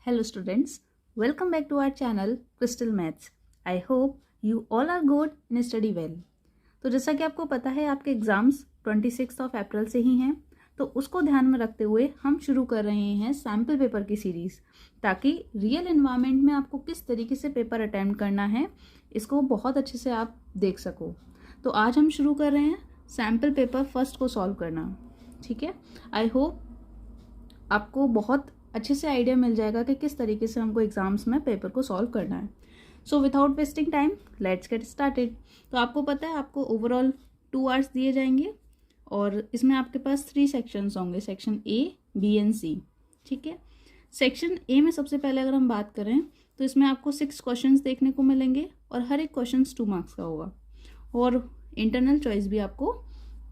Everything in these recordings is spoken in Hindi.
Hello students, welcome back to our channel Crystal Maths. I hope you all are good and study well. तो जैसा कि आपको पता है आपके एग्ज़ाम्स 26 ऑफ अप्रैल से ही हैं, तो उसको ध्यान में रखते हुए हम शुरू कर रहे हैं सैम्पल पेपर की सीरीज़, ताकि रियल इन्वायरमेंट में आपको किस तरीके से पेपर अटेम्प्ट करना है इसको बहुत अच्छे से आप देख सको। तो आज हम शुरू कर रहे हैं सैम्पल पेपर फर्स्ट को सॉल्व करना। ठीक है, आई होप आपको बहुत अच्छे से आइडिया मिल जाएगा कि किस तरीके से हमको एग्जाम्स में पेपर को सॉल्व करना है। So without wasting time let's get started. तो आपको पता है आपको ओवरऑल 2 आवर्स दिए जाएंगे और इसमें आपके पास 3 सेक्शंस होंगे, सेक्शन ए, बी एंड सी। ठीक है, सेक्शन ए में सबसे पहले अगर हम बात करें तो इसमें आपको 6 क्वेश्चंस देखने को मिलेंगे और हर एक क्वेश्चन 2 मार्क्स का होगा और इंटरनल चॉइस भी आपको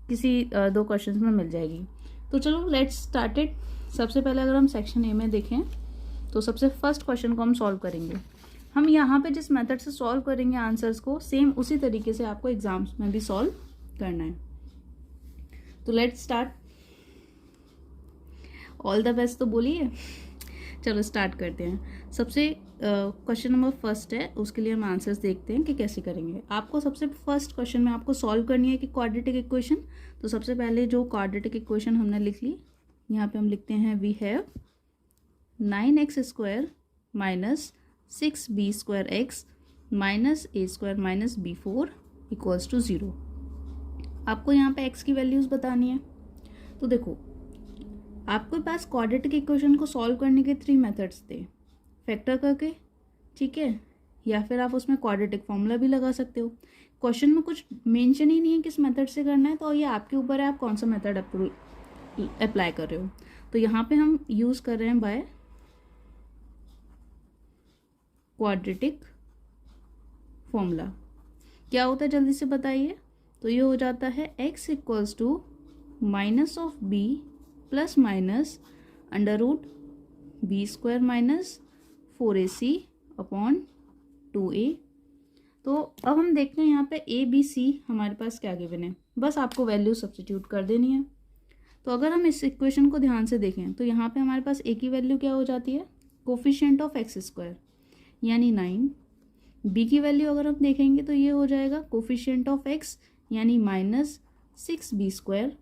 किसी 2 क्वेश्चन में मिल जाएगी। तो चलो लेट्स स्टार्टेड। सबसे पहले अगर हम सेक्शन ए में देखें तो सबसे फर्स्ट क्वेश्चन को हम सॉल्व करेंगे। हम यहाँ पे जिस मेथड से सॉल्व करेंगे आंसर्स को सेम उसी तरीके से आपको एग्जाम्स में भी सॉल्व करना है। तो let's start. All the best तो बोलिए। चलो स्टार्ट करते हैं। सबसे क्वेश्चन नंबर फर्स्ट है, उसके लिए हम आंसर्स देखते हैं कि कैसे करेंगे। आपको सबसे फर्स्ट क्वेश्चन में आपको सॉल्व करनी है कि क्वाड्रेटिक इक्वेशन। तो सबसे पहले जो क्वाड्रेटिक इक्वेशन हमने लिख ली, यहाँ पे हम लिखते हैं we have 9x square minus 6b square X minus A square minus b4 equals to 0। आपको यहाँ पे x की वैल्यूज़ बतानी है। तो देखो आपके पास क्वाड्रेटिक इक्वेशन को सॉल्व करने के 3 मेथड्स थे, फैक्टर करके, ठीक है, या फिर आप उसमें क्वाड्रेटिक फॉर्मूला भी लगा सकते हो। क्वेश्चन में कुछ मेंशन ही नहीं है किस मेथड से करना है, तो ये आपके ऊपर है आप कौन सा मेथड अप्लाई कर रहे हो। तो यहाँ पे हम यूज़ कर रहे हैं बाय क्वाड्रेटिक फॉर्मूला। क्या होता है जल्दी से बताइए। तो ये हो जाता है x equals to minus of b plus minus under root B square minus 4ac upon 2a। तो अब हम देखते हैं यहाँ पे a b c हमारे पास क्या गिवन है, बस आपको वैल्यू सब्स्टिट्यूट कर देनी है। तो अगर हम इस इक्वेशन को ध्यान से देखें तो यहाँ पे हमारे पास a की वैल्यू क्या हो जाती है, कोफिशिएंट ऑफ एक्स स्क्वायर यानी 9। b की वैल्यू अगर हम देखेंगे तो ये हो जाएगा कोफिशिएंट ऑफ x यानी माइनस 6b स्क्वायर।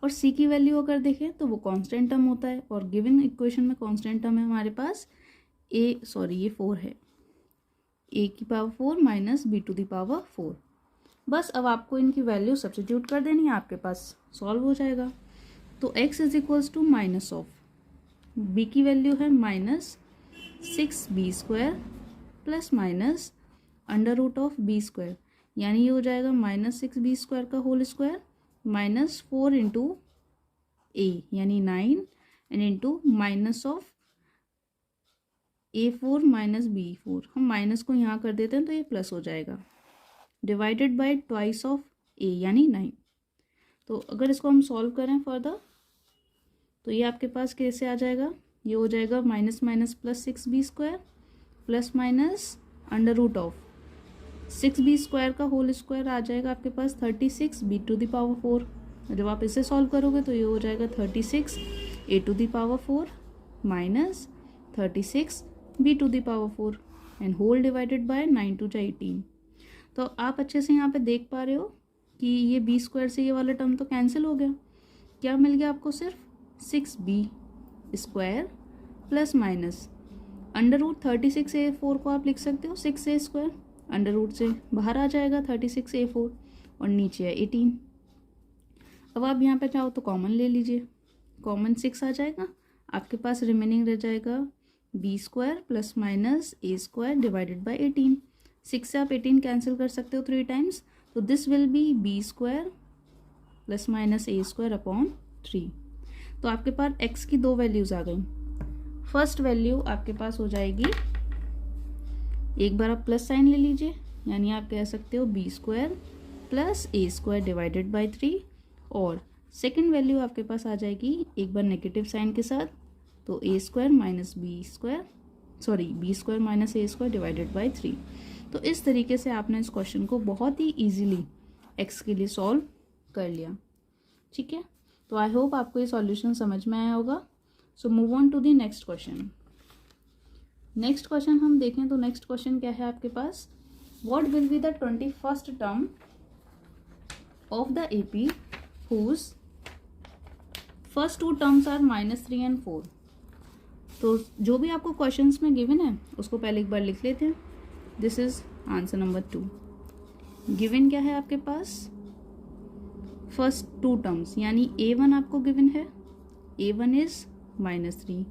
और c की वैल्यू अगर देखें तो वो कांस्टेंट टर्म होता है और गिवन इक्वेशन में कांस्टेंट टर्म है हमारे पास ये 4 है, a की power 4 minus b to the power 4। बस अब आपको इनकी वैल्यू सब्स्टिट्यूट कर देनी है, आपके पास सॉल्व हो जाएगा। तो x is equals to minus of b की वैल्यू है minus 6b square plus minus under root of b square, यानी ये हो जाएगा माइनस 6b स्क्वायर का whole square minus 4 into a यानी 9 and into minus of a4 minus b4। हम माइनस को यहाँ कर देते हैं तो ये प्लस हो जाएगा, divided by twice of a यानी 9। तो अगर इसको हम सॉल्व करें फर्दर तो ये आपके पास कैसे आ जाएगा, ये हो जाएगा minus minus plus 6b square plus minus under root of 6b square का होल स्क्वायर आ जाएगा आपके पास 36b टू द पावर 4। जब आप इसे सॉल्व करोगे तो ये हो जाएगा 36a to the power 4 minus 36b to the power 4 and whole divided by 9 to 18। तो आप अच्छे से यहाँ पे देख पा रहे हो कि ये b स्क्वायर से ये वाला टर्म तो कैंसिल हो गया। क्या मिल गया आपको, सिर्फ 6b square plus minus under root 36a4 को आप लिख सकते हो 6a स्क्वायर, अंडर रूट से बाहर आ जाएगा 36a4 और नीचे है 18। अब आप यहाँ पे चाहो तो कॉमन ले लीजिए, कॉमन 6 आ जाएगा, आपके पास रिमेनिंग रह जाएगा b square plus minus a square divided by 18। 6 से आप 18 कैंसिल कर सकते हो 3 टाइम्स, तो this will B b square plus minus a square upon 3। तो आपके पास x की 2 वैल्यूज़ आ गई। फर्स्ट वैल्यू आपके पास हो जाएगी, एक बार आप प्लस साइन ले लीजिए, यानी आप कह सकते हो b square plus a square divided by 3। और सेकेंड वैल्यू आपके पास आ जाएगी एक बार नेगेटिव साइन के साथ, तो a square minus b square minus a square divided by 3। तो इस तरीके से आपने इस क्वेश्चन को बहुत ही ईजिली x के लिए सॉल्व कर लिया। ठीक है, तो आई होप आपको ये सॉल्यूशन समझ में आया होगा। So move on to the next question. Next question हम देखें तो नेक्स्ट क्वेश्चन क्या है आपके पास, what will be the 21st term of the AP whose first two terms are -3 and 4। तो जो भी आपको क्वेश्चंस में गिवन है उसको पहले एक बार लिख लेते हैं। This is answer number 2। Given क्या है आपके पास, फर्स्ट टू टर्म्स यानी A1 आपको गिवन है, A1 इज -3।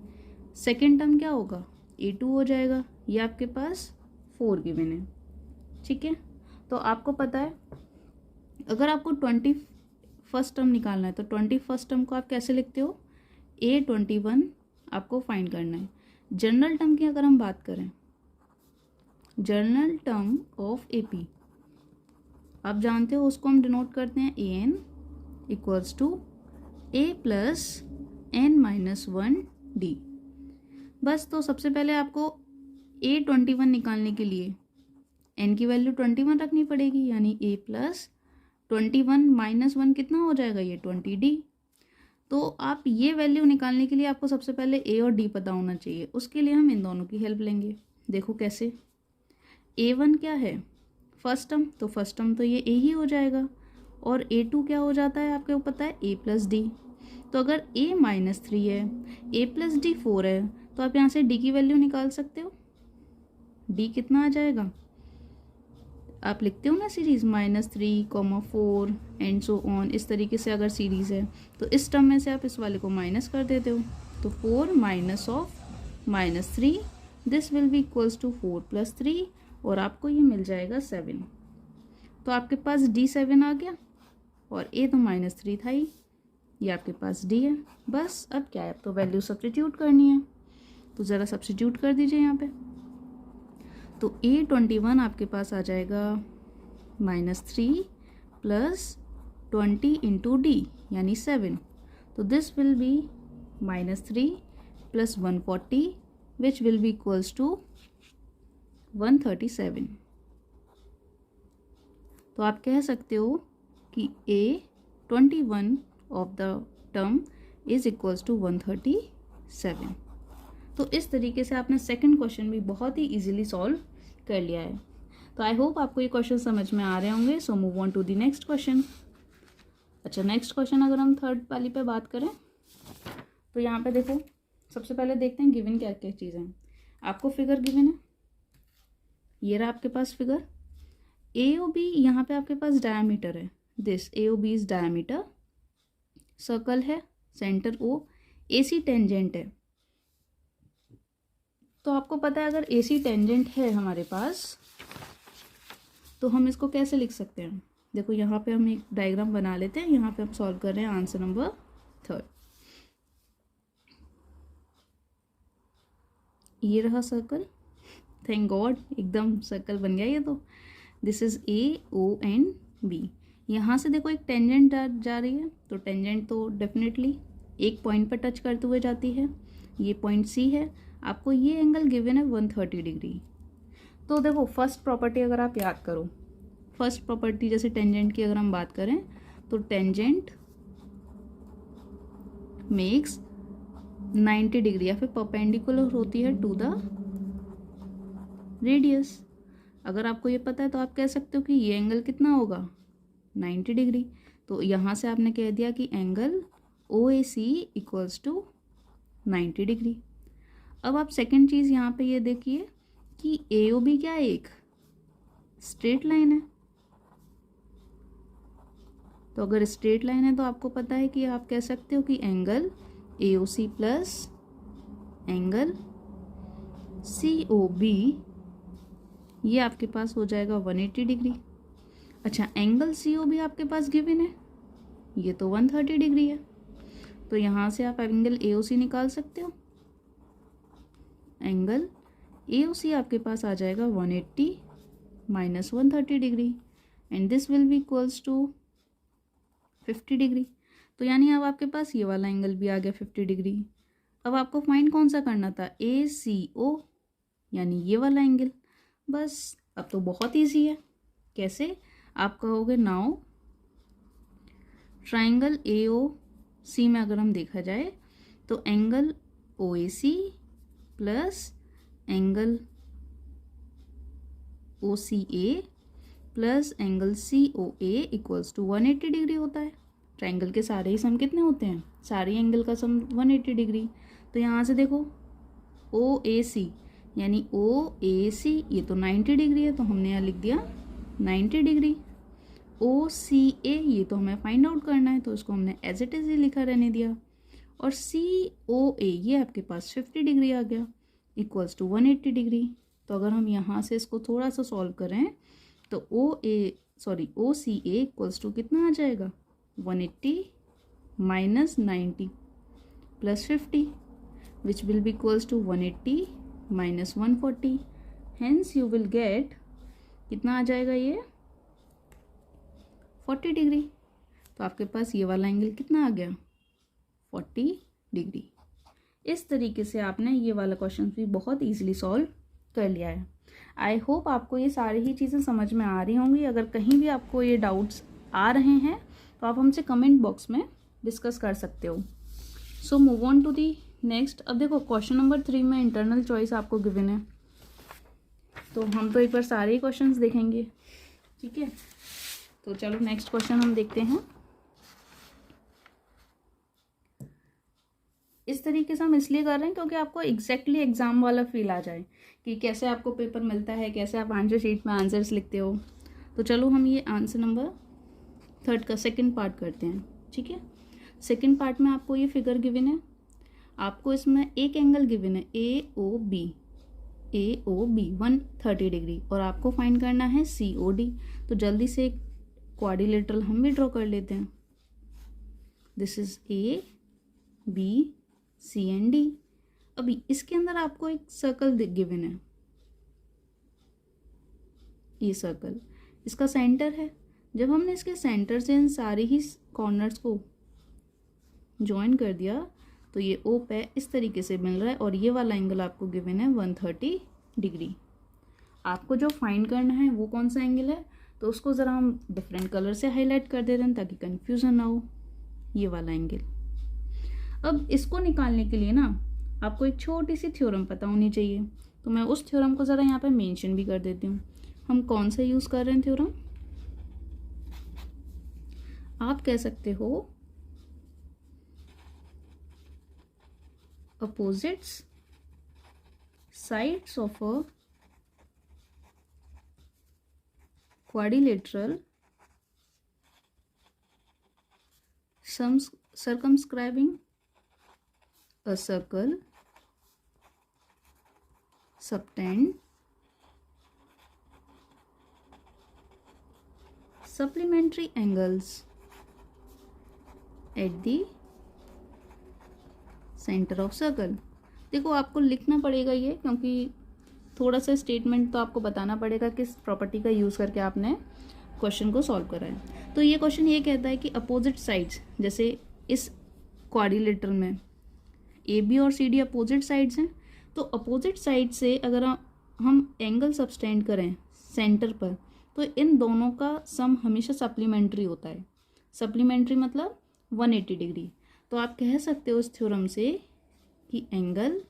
सेकेंड टर्म क्या होगा, A2 हो जाएगा, ये आपके पास 4 गिवन है। ठीक है, तो आपको पता है अगर आपको 21st टर्म निकालना है तो 21st टर्म को आप कैसे लिखते हो, A21 आपको फाइंड करना है। जनरल टर्म की अगर हम बात करें, जनरल टर्म ऑफ AP आप जानते हो उसको हम डिनोट करते हैं AN equals to A plus N-1D। बस, तो सबसे पहले आपको A21 निकालने के लिए N की वैल्यू 21 रखनी पड़ेगी, यानी A प्लस 21 -1 कितना हो जाएगा, ये 20D। तो आप ये वैल्यू निकालने के लिए आपको सबसे पहले A और D पता होना चाहिए, उसके लिए हम इन दोनों की हेल्प लेंगे। देखो कैसे, A1 क्या है, फर्स्ट टर्म, तो फर्स्ट टर्म तो ये A ही हो जाएगा, और A2 क्या हो जाता है आपको पता है, A प्लस D। तो अगर A -3 है, A प्लस D 4 है, तो आप यहाँ से D की वैल्यू निकाल सकते हो। D कितना आ जाएगा, आप लिखते हो ना सीरीज़ -3, 4 एंड सो ऑन, इस तरीके से अगर सीरीज़ है तो इस टर्म में से आप इस वाले को माइनस कर देते हो, तो 4 minus of -3 this will be equals to 4 + 3, और आपको ये मिल जाएगा 7। तो आपके पास D7 आ गया, और A तो -3 था ही, ये आपके पास D है। बस अब क्या है, अब तो वैल्यू सब्स्टिट्यूट करनी है, तो ज़रा सब्स्टिट्यूट कर दीजिए यहाँ पे। तो A21 आपके पास आ जाएगा -3 + 20 × D यानी 7। तो this will be -3 + 140 which will be equals to 137। तो आप कह सकते हो कि A21 of the term is equals to 137। तो इस तरीके से आपने सेकंड क्वेश्चन भी बहुत ही इजीली सॉल्व कर लिया है। तो आई होप आपको ये क्वेश्चन समझ में आ रहे होंगे। So move on to the next question. अच्छा, नेक्स्ट क्वेश्चन अगर हम थर्ड वाली पे बात करें तो यहाँ पे देखो, सबसे पहले देखते हैं गिवन क्या क्या चीज़ें हैं। आपको फिगर गिवन है, ये रहा आपके पास फिगर। AOB यहाँ पे आपके पास डायमीटर है, this AOB is diameter, circle है, सेंटर O, AC टेंजेंट है। तो आपको पता है अगर AC टेंजेंट है हमारे पास तो हम इसको कैसे लिख सकते हैं। देखो यहाँ पे हम एक डायग्राम बना लेते हैं, यहाँ पे हम सॉल्व कर रहे हैं आंसर नंबर 3। ये रहा सर्कल, थैंक गॉड एकदम सर्कल बन गया ये तो। This is AOB। यहाँ से देखो एक टेंजेंट जा रही है, तो टेंजेंट तो डेफिनेटली एक पॉइंट पर टच करते हुए जाती है, ये पॉइंट C है। आपको ये एंगल गिवन है 130 डिग्री। तो देखो फर्स्ट प्रॉपर्टी अगर आप याद करो, फर्स्ट प्रॉपर्टी जैसे टेंजेंट की अगर हम बात करें तो टेंजेंट मेक्स 90 डिग्री या फिर परपेंडिकुलर होती है टू द रेडियस। अगर आपको ये पता है तो आप कह सकते हो कि ये एंगल कितना होगा, 90 डिग्री। तो यहाँ से आपने कह दिया कि angle OAC equals to 90 degree. अब आप सेकंड चीज़ यहाँ पे ये देखिए कि AOB क्या है, एक स्ट्रेट लाइन है। तो अगर स्ट्रेट लाइन है तो आपको पता है कि आप कह सकते हो कि angle AOC plus angle COB ये आपके पास हो जाएगा 180 डिग्री। अच्छा, एंगल COB आपके पास गिवन है, ये तो 130 डिग्री है। तो यहाँ से आप एंगल AOC निकाल सकते हो। एंगल AOC आपके पास आ जाएगा 180 - 130 degree, and this will be equals to 50 degree. तो यानी अब आपके पास ये वाला एंगल भी आ गया 50 डिग्री। अब आपको फाइंड कौन सा करना था, ACO यानी ये वाला एंगल। बस अब तो बहुत ईजी है। कैसे, आप कहोगे नाउ ट्राइंगल AOC में अगर हम देखा जाए तो angle OAC plus angle O C A plus angle C O A equals to 180 degree होता है। ट्राइंगल के सारे ही सम कितने होते हैं, सारे एंगल का सम 180 डिग्री। तो यहाँ से देखो ओ ए सी यानी ओ ए सी ये तो 90 डिग्री है, तो हमने यहाँ लिख दिया 90 डिग्री। ओ सी ए ये तो हमें फाइंड आउट करना है, तो इसको हमने एज इट इज ही लिखा रहने दिया। और सी ओ ए ये आपके पास 50 डिग्री आ गया इक्वल्स टू 180 डिग्री। तो अगर हम यहाँ से इसको थोड़ा सा सॉल्व करें तो ओ सी ए इक्वल्स टू कितना आ जाएगा, 180 minus 90 plus 50 which will be equals to 180 minus 140। Hence you will get कितना आ जाएगा ये 40 डिग्री। तो आपके पास ये वाला एंगल कितना आ गया 40 डिग्री। इस तरीके से आपने ये वाला क्वेश्चन भी बहुत ईजिली सॉल्व कर लिया है। आई होप आपको ये सारी ही चीज़ें समझ में आ रही होंगी। अगर कहीं भी आपको ये डाउट्स आ रहे हैं तो आप हमसे कमेंट बॉक्स में डिस्कस कर सकते हो। So move on to the next. अब देखो क्वेश्चन नंबर 3 में इंटरनल चॉइस आपको गिवन है, तो हम तो एक बार सारे ही क्वेश्चंस देखेंगे, ठीक है। तो चलो नेक्स्ट क्वेश्चन हम देखते हैं। इस तरीके से हम इसलिए कर रहे हैं क्योंकि आपको एग्जैक्टली एग्जाम वाला फील आ जाए कि कैसे आपको पेपर मिलता है, कैसे आप आंसर शीट में आंसर्स लिखते हो। तो चलो हम ये आंसर नंबर 3 का सेकंड पार्ट करते हैं, ठीक है। सेकंड पार्ट में आपको ये फिगर गिवन है, आपको इसमें एक एंगल गिवन है ए ओ बी 130 डिग्री, और आपको फाइंड करना है सी ओ डी। तो जल्दी से एक क्वाड्रिलेटरल हम भी ड्रॉ कर लेते हैं। This is A B C and D. अभी इसके अंदर आपको एक सर्कल गिवन है, ये सर्कल इसका सेंटर है। जब हमने इसके सेंटर से इन सारे ही कॉर्नर्स को ज्वाइन कर दिया तो ये ओ पे इस तरीके से मिल रहा है, और ये वाला एंगल आपको गिवन है 130 डिग्री। आपको जो फाइंड करना है वो कौन सा एंगल है, तो उसको ज़रा हम डिफरेंट कलर से हाईलाइट कर देते हैं ताकि कन्फ्यूज़न ना हो। ये वाला एंगल। अब इसको निकालने के लिए ना आपको एक छोटी सी थ्योरम पता होनी चाहिए, तो मैं उस थ्योरम को ज़रा यहाँ पे मेंशन भी कर देती हूँ। हम कौन सा यूज़ कर रहे हैं थ्योरम, आप कह सकते हो opposites sides of a quadrilateral circumscribing a circle subtend supplementary angles at the centre of circle. देखो आपको लिखना पड़ेगा ये, क्योंकि थोड़ा सा स्टेटमेंट तो आपको बताना पड़ेगा किस प्रॉपर्टी का यूज़ करके आपने क्वेश्चन को सॉल्व करा है। तो ये क्वेश्चन ये कहता है कि अपोजिट साइड्स, जैसे इस क्वाड्रिलेटरल में ए बी और सी डी अपोजिट साइड्स हैं, तो अपोजिट साइड से अगर हम एंगल सबटेंड करें सेंटर पर, तो इन दोनों का सम हमेशा सप्लीमेंट्री होता है। सप्लीमेंट्री मतलब 180 डिग्री। तो आप कह सकते हो इस थ्योरम से कि angle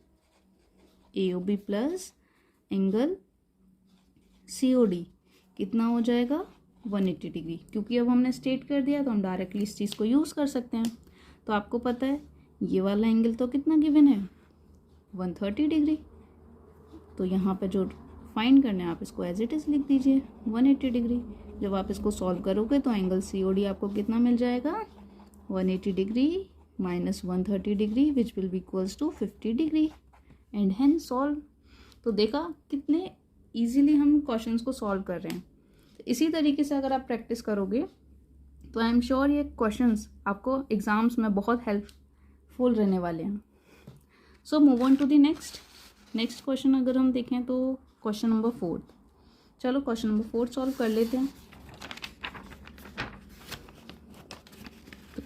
A O B plus angle C O D कितना हो जाएगा 180 डिग्री। क्योंकि अब हमने स्टेट कर दिया तो हम डायरेक्टली इस चीज़ को यूज़ कर सकते हैं। तो आपको पता है ये वाला एंगल तो कितना गिवन है 130 डिग्री। तो यहाँ पे जो फाइंड करना है आप इसको एज इट इज़ लिख दीजिए 180 डिग्री। जब आप इसको सॉल्व करोगे तो एंगल सी ओ डी आपको कितना मिल जाएगा 180 degree minus 130 degree which will be equals to 50 degree and hence solve. तो देखा कितने इजीली हम क्वेश्चंस को सॉल्व कर रहे हैं। तो इसी तरीके से अगर आप प्रैक्टिस करोगे तो आई एम श्योर ये क्वेश्चंस आपको एग्जाम्स में बहुत हेल्पफुल रहने वाले हैं। So move on to the next question. अगर हम देखें तो क्वेश्चन नंबर 4। चलो क्वेश्चन नंबर 4 सॉल्व कर लेते हैं।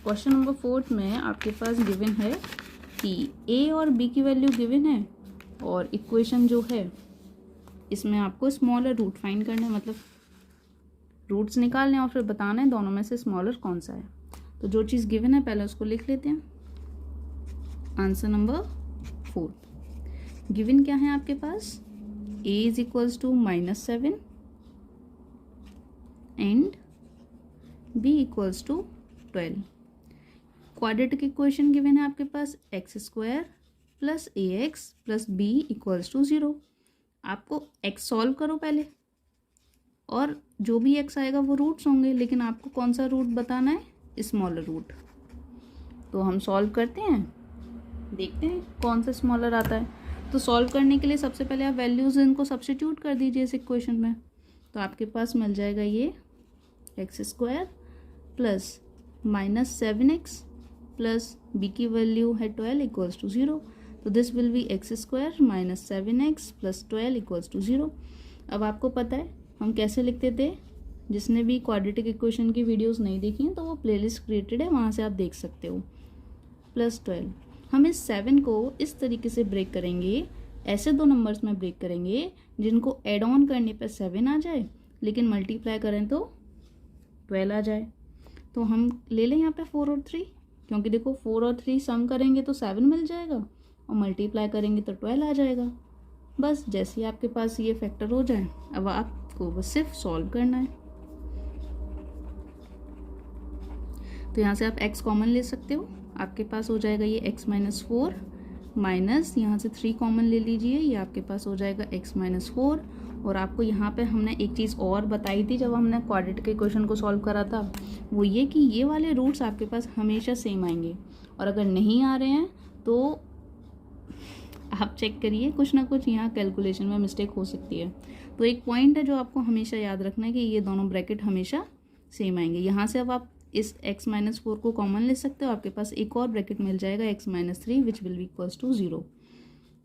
क्वेश्चन नंबर 4 में आपके पास गिवन है कि ए और बी की वैल्यू गिवन है, और इक्वेशन जो है इसमें आपको स्मॉलर रूट फाइंड करना है, मतलब रूट्स निकालने और फिर बताना है दोनों में से स्मॉलर कौन सा है। तो जो चीज़ गिवन है पहले उसको लिख लेते हैं। आंसर नंबर 4, गिवन क्या है आपके पास, a is equals to -7 and b equals to 12। Quadratic equation given है आपके पास x² plus ax plus b equals to 0। आपको x सॉल्व करो पहले, और जो भी x आएगा वो रूट्स होंगे, लेकिन आपको कौन सा रूट बताना है, स्मॉलर रूट। तो हम सॉल्व करते हैं, देखते हैं कौन सा स्मॉलर आता है। तो सॉल्व करने के लिए सबसे पहले आप वैल्यूज़ इनको सब्स्टिट्यूट कर दीजिए इस इक्वेशन में। तो आपके पास मिल जाएगा ये x² plus -7x plus b की वैल्यू है 12 इक्वल्स टू 0। तो this will be x² minus 7x plus 12 equals to 0। अब आपको पता है हम कैसे लिखते थे, जिसने भी क्वाड्रेटिक इक्वेशन की वीडियोस नहीं देखी हैं तो वो प्लेलिस्ट क्रिएटेड है, वहाँ से आप देख सकते हो। प्लस 12 हम इस 7 को इस तरीके से ब्रेक करेंगे, ऐसे दो नंबर्स में ब्रेक करेंगे जिनको एड ऑन करने पर 7 आ जाए, लेकिन मल्टीप्लाई करें तो 12 आ जाए। तो हम ले लें यहाँ पे 4 और 3, क्योंकि देखो 4 और 3 सम करेंगे तो 7 मिल जाएगा और मल्टीप्लाई करेंगे तो 12 आ जाएगा। बस जैसे ही आपके पास ये फैक्टर हो जाए, अब आपको बस सिर्फ सॉल्व करना है। तो यहाँ से आप x कॉमन ले सकते हो, आपके पास हो जाएगा ये x-4 माइनस यहाँ से 3 कॉमन ले लीजिए, ये आपके पास हो जाएगा x-4। और आपको यहाँ पे हमने एक चीज़ और बताई थी जब हमने क्वाड्रेटिक इक्वेशन को सॉल्व करा था, वो ये कि ये वाले रूट्स आपके पास हमेशा सेम आएंगे, और अगर नहीं आ रहे हैं तो आप चेक करिए, कुछ ना कुछ यहाँ कैलकुलेशन में मिस्टेक हो सकती है। तो एक पॉइंट है जो आपको हमेशा याद रखना है कि ये दोनों ब्रैकेट हमेशा सेम आएंगे। यहाँ से अब आप इस x-4 को कॉमन ले सकते हो, आपके पास एक और ब्रैकेट मिल जाएगा x-3 which will be equals to 0।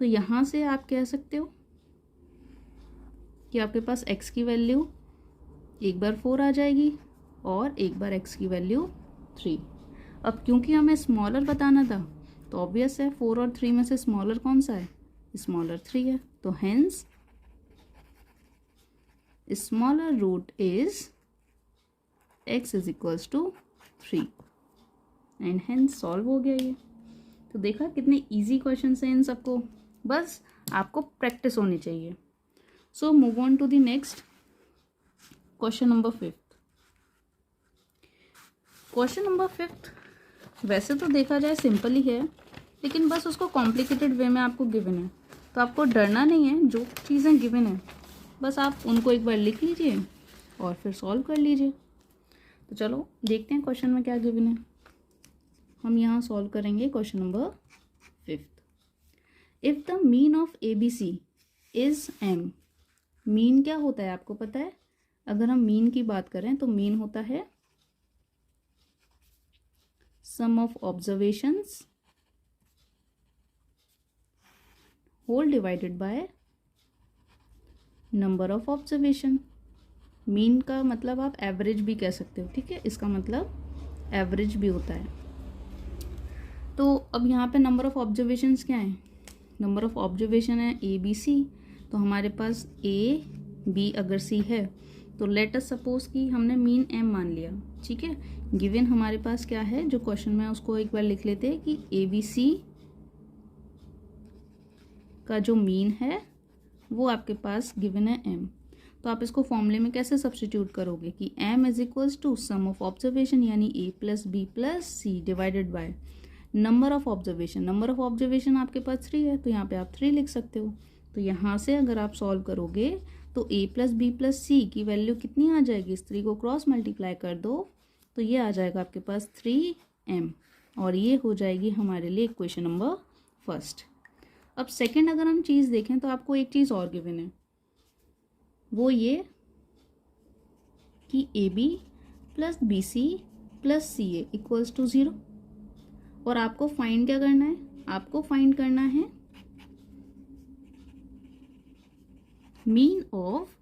तो यहाँ से आप कह सकते हो कि आपके पास x की वैल्यू एक बार 4 आ जाएगी और एक बार x की वैल्यू 3। अब क्योंकि हमें स्मॉलर बताना था तो ऑब्वियस है 4 और 3 में से स्मॉलर कौन सा है, स्मॉलर 3 है। तो hence smaller root is x is equals to 3 and hence solve हो गया ये। तो देखा कितने इजी क्वेश्चन हैं इन सबको, बस आपको प्रैक्टिस होनी चाहिए। So move on to the next question number 5। Question number 5 वैसे तो देखा जाए सिंपल ही है, लेकिन बस उसको कॉम्प्लिकेटेड वे में आपको गिवन है, तो आपको डरना नहीं है। जो चीज़ें गिवन है बस आप उनको एक बार लिख लीजिए और फिर सॉल्व कर लीजिए। तो चलो देखते हैं क्वेश्चन में क्या गिवन है। हम यहाँ सॉल्व करेंगे question number 5। If the mean of ABC is m, mean क्या होता है आपको पता है? अगर हम मीन की बात करें तो मीन होता है sum of observations whole divided by number of observation. Mean का मतलब आप एवरेज भी कह सकते हो, ठीक है, इसका मतलब एवरेज भी होता है। तो अब यहाँ पे नंबर ऑफ ऑब्जर्वेशंस क्या है? नंबर ऑफ ऑब्जर्वेशन है ABC, तो हमारे पास A B अगर C है तो लेट अस सपोज कि हमने मीन m मान लिया, ठीक है। गिवन हमारे पास क्या है, जो क्वेश्चन में उसको एक बार लिख लेते हैं कि ABC का जो मीन है वो आपके पास गिवन है m। तो आप इसको फॉर्मूले में कैसे सब्स्टिट्यूट करोगे कि m is equals to sum of observation यानी a plus b plus c divided by number of observation. Number of observation आपके पास 3 है, तो यहाँ पे आप 3 लिख सकते हो। तो यहाँ से अगर आप सॉल्व करोगे तो a प्लस बी प्लस सी की वैल्यू कितनी आ जाएगी, इस 3 को क्रॉस मल्टीप्लाई कर दो तो ये आ जाएगा आपके पास 3m, और ये हो जाएगी हमारे लिए इक्वेशन नंबर 1। अब सेकंड अगर हम चीज़ देखें तो आपको एक चीज़ और गिवन है, वो ये कि AB plus BC plus CA equals to 0। और आपको फाइंड क्या करना है, आपको फाइंड करना है mean of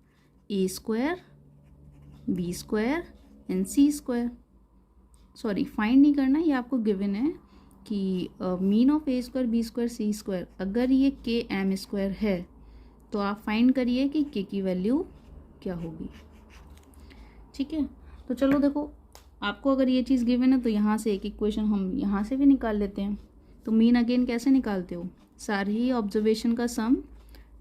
A² B² and C²। Sorry, find नहीं करना, ये आपको गिवन है कि mean of A² B² C²। अगर ये KM² है तो आप फाइंड करिए कि K की वैल्यू क्या होगी, ठीक है। तो चलो देखो, आपको अगर ये चीज़ गिवन है तो यहाँ से एक इक्वेशन हम यहाँ से भी निकाल लेते हैं। तो मीन अगेन कैसे निकालते हो, सारे ही ऑब्जर्वेशन का सम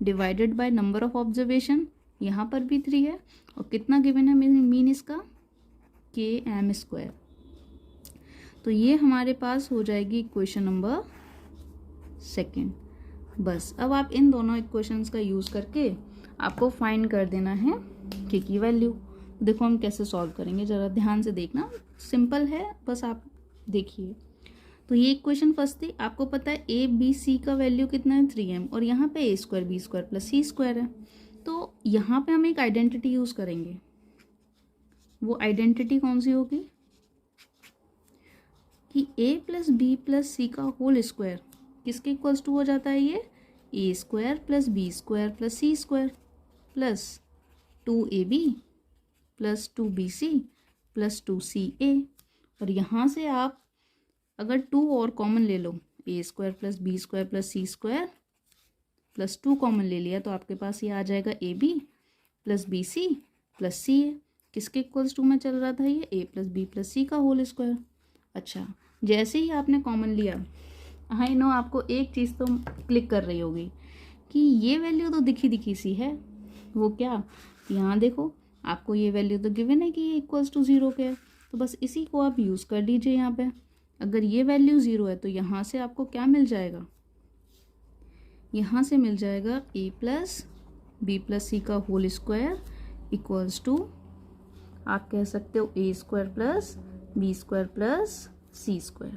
divided by number of observation, यहाँ पर भी 3 है, और कितना गिवन है मीन इसका km²। तो ये हमारे पास हो जाएगी इक्वेशन नंबर 2। बस अब आप इन दोनों इक्वेशंस का यूज़ करके आपको फाइंड कर देना है के की वैल्यू। देखो हम कैसे सॉल्व करेंगे, ज़रा ध्यान से देखना, सिंपल है, बस आप देखिए। तो ये इक्वेशन फर्स्ट थी, आपको पता है ए बी सी का वैल्यू कितना है 3m, और यहाँ पे a² b² प्लस c² है। तो यहाँ पे हम एक आइडेंटिटी यूज़ करेंगे। वो आइडेंटिटी कौन सी होगी कि a plus B plus C का होल स्क्वायर किसके इक्वल्स टू हो जाता है, ये a² plus b² plus c² plus 2ab plus 2bc plus 2ca। और यहाँ से आप अगर 2 और कॉमन ले लो, a² plus b² plus c² plus 2 common ले लिया, तो आपके पास ये आ जाएगा ab plus bc plus ca। किसके इक्वल्स टू में चल रहा था, ये a plus b plus c का होल स्क्वायर। अच्छा, जैसे ही आपने कॉमन लिया, आई नो आपको एक चीज़ तो क्लिक कर रही होगी कि ये वैल्यू तो दिखी सी है। वो क्या, यहाँ देखो आपको ये वैल्यू तो गिवन है कि ये इक्वल्स टू 0 के है, तो बस इसी को आप यूज़ कर लीजिए। यहाँ पे अगर ये वैल्यू 0 है तो यहाँ से आपको क्या मिल जाएगा, यहाँ से मिल जाएगा a plus B plus C का होल स्क्वायर इक्वल्स टू, आप कह सकते हो a² plus b² plus c²।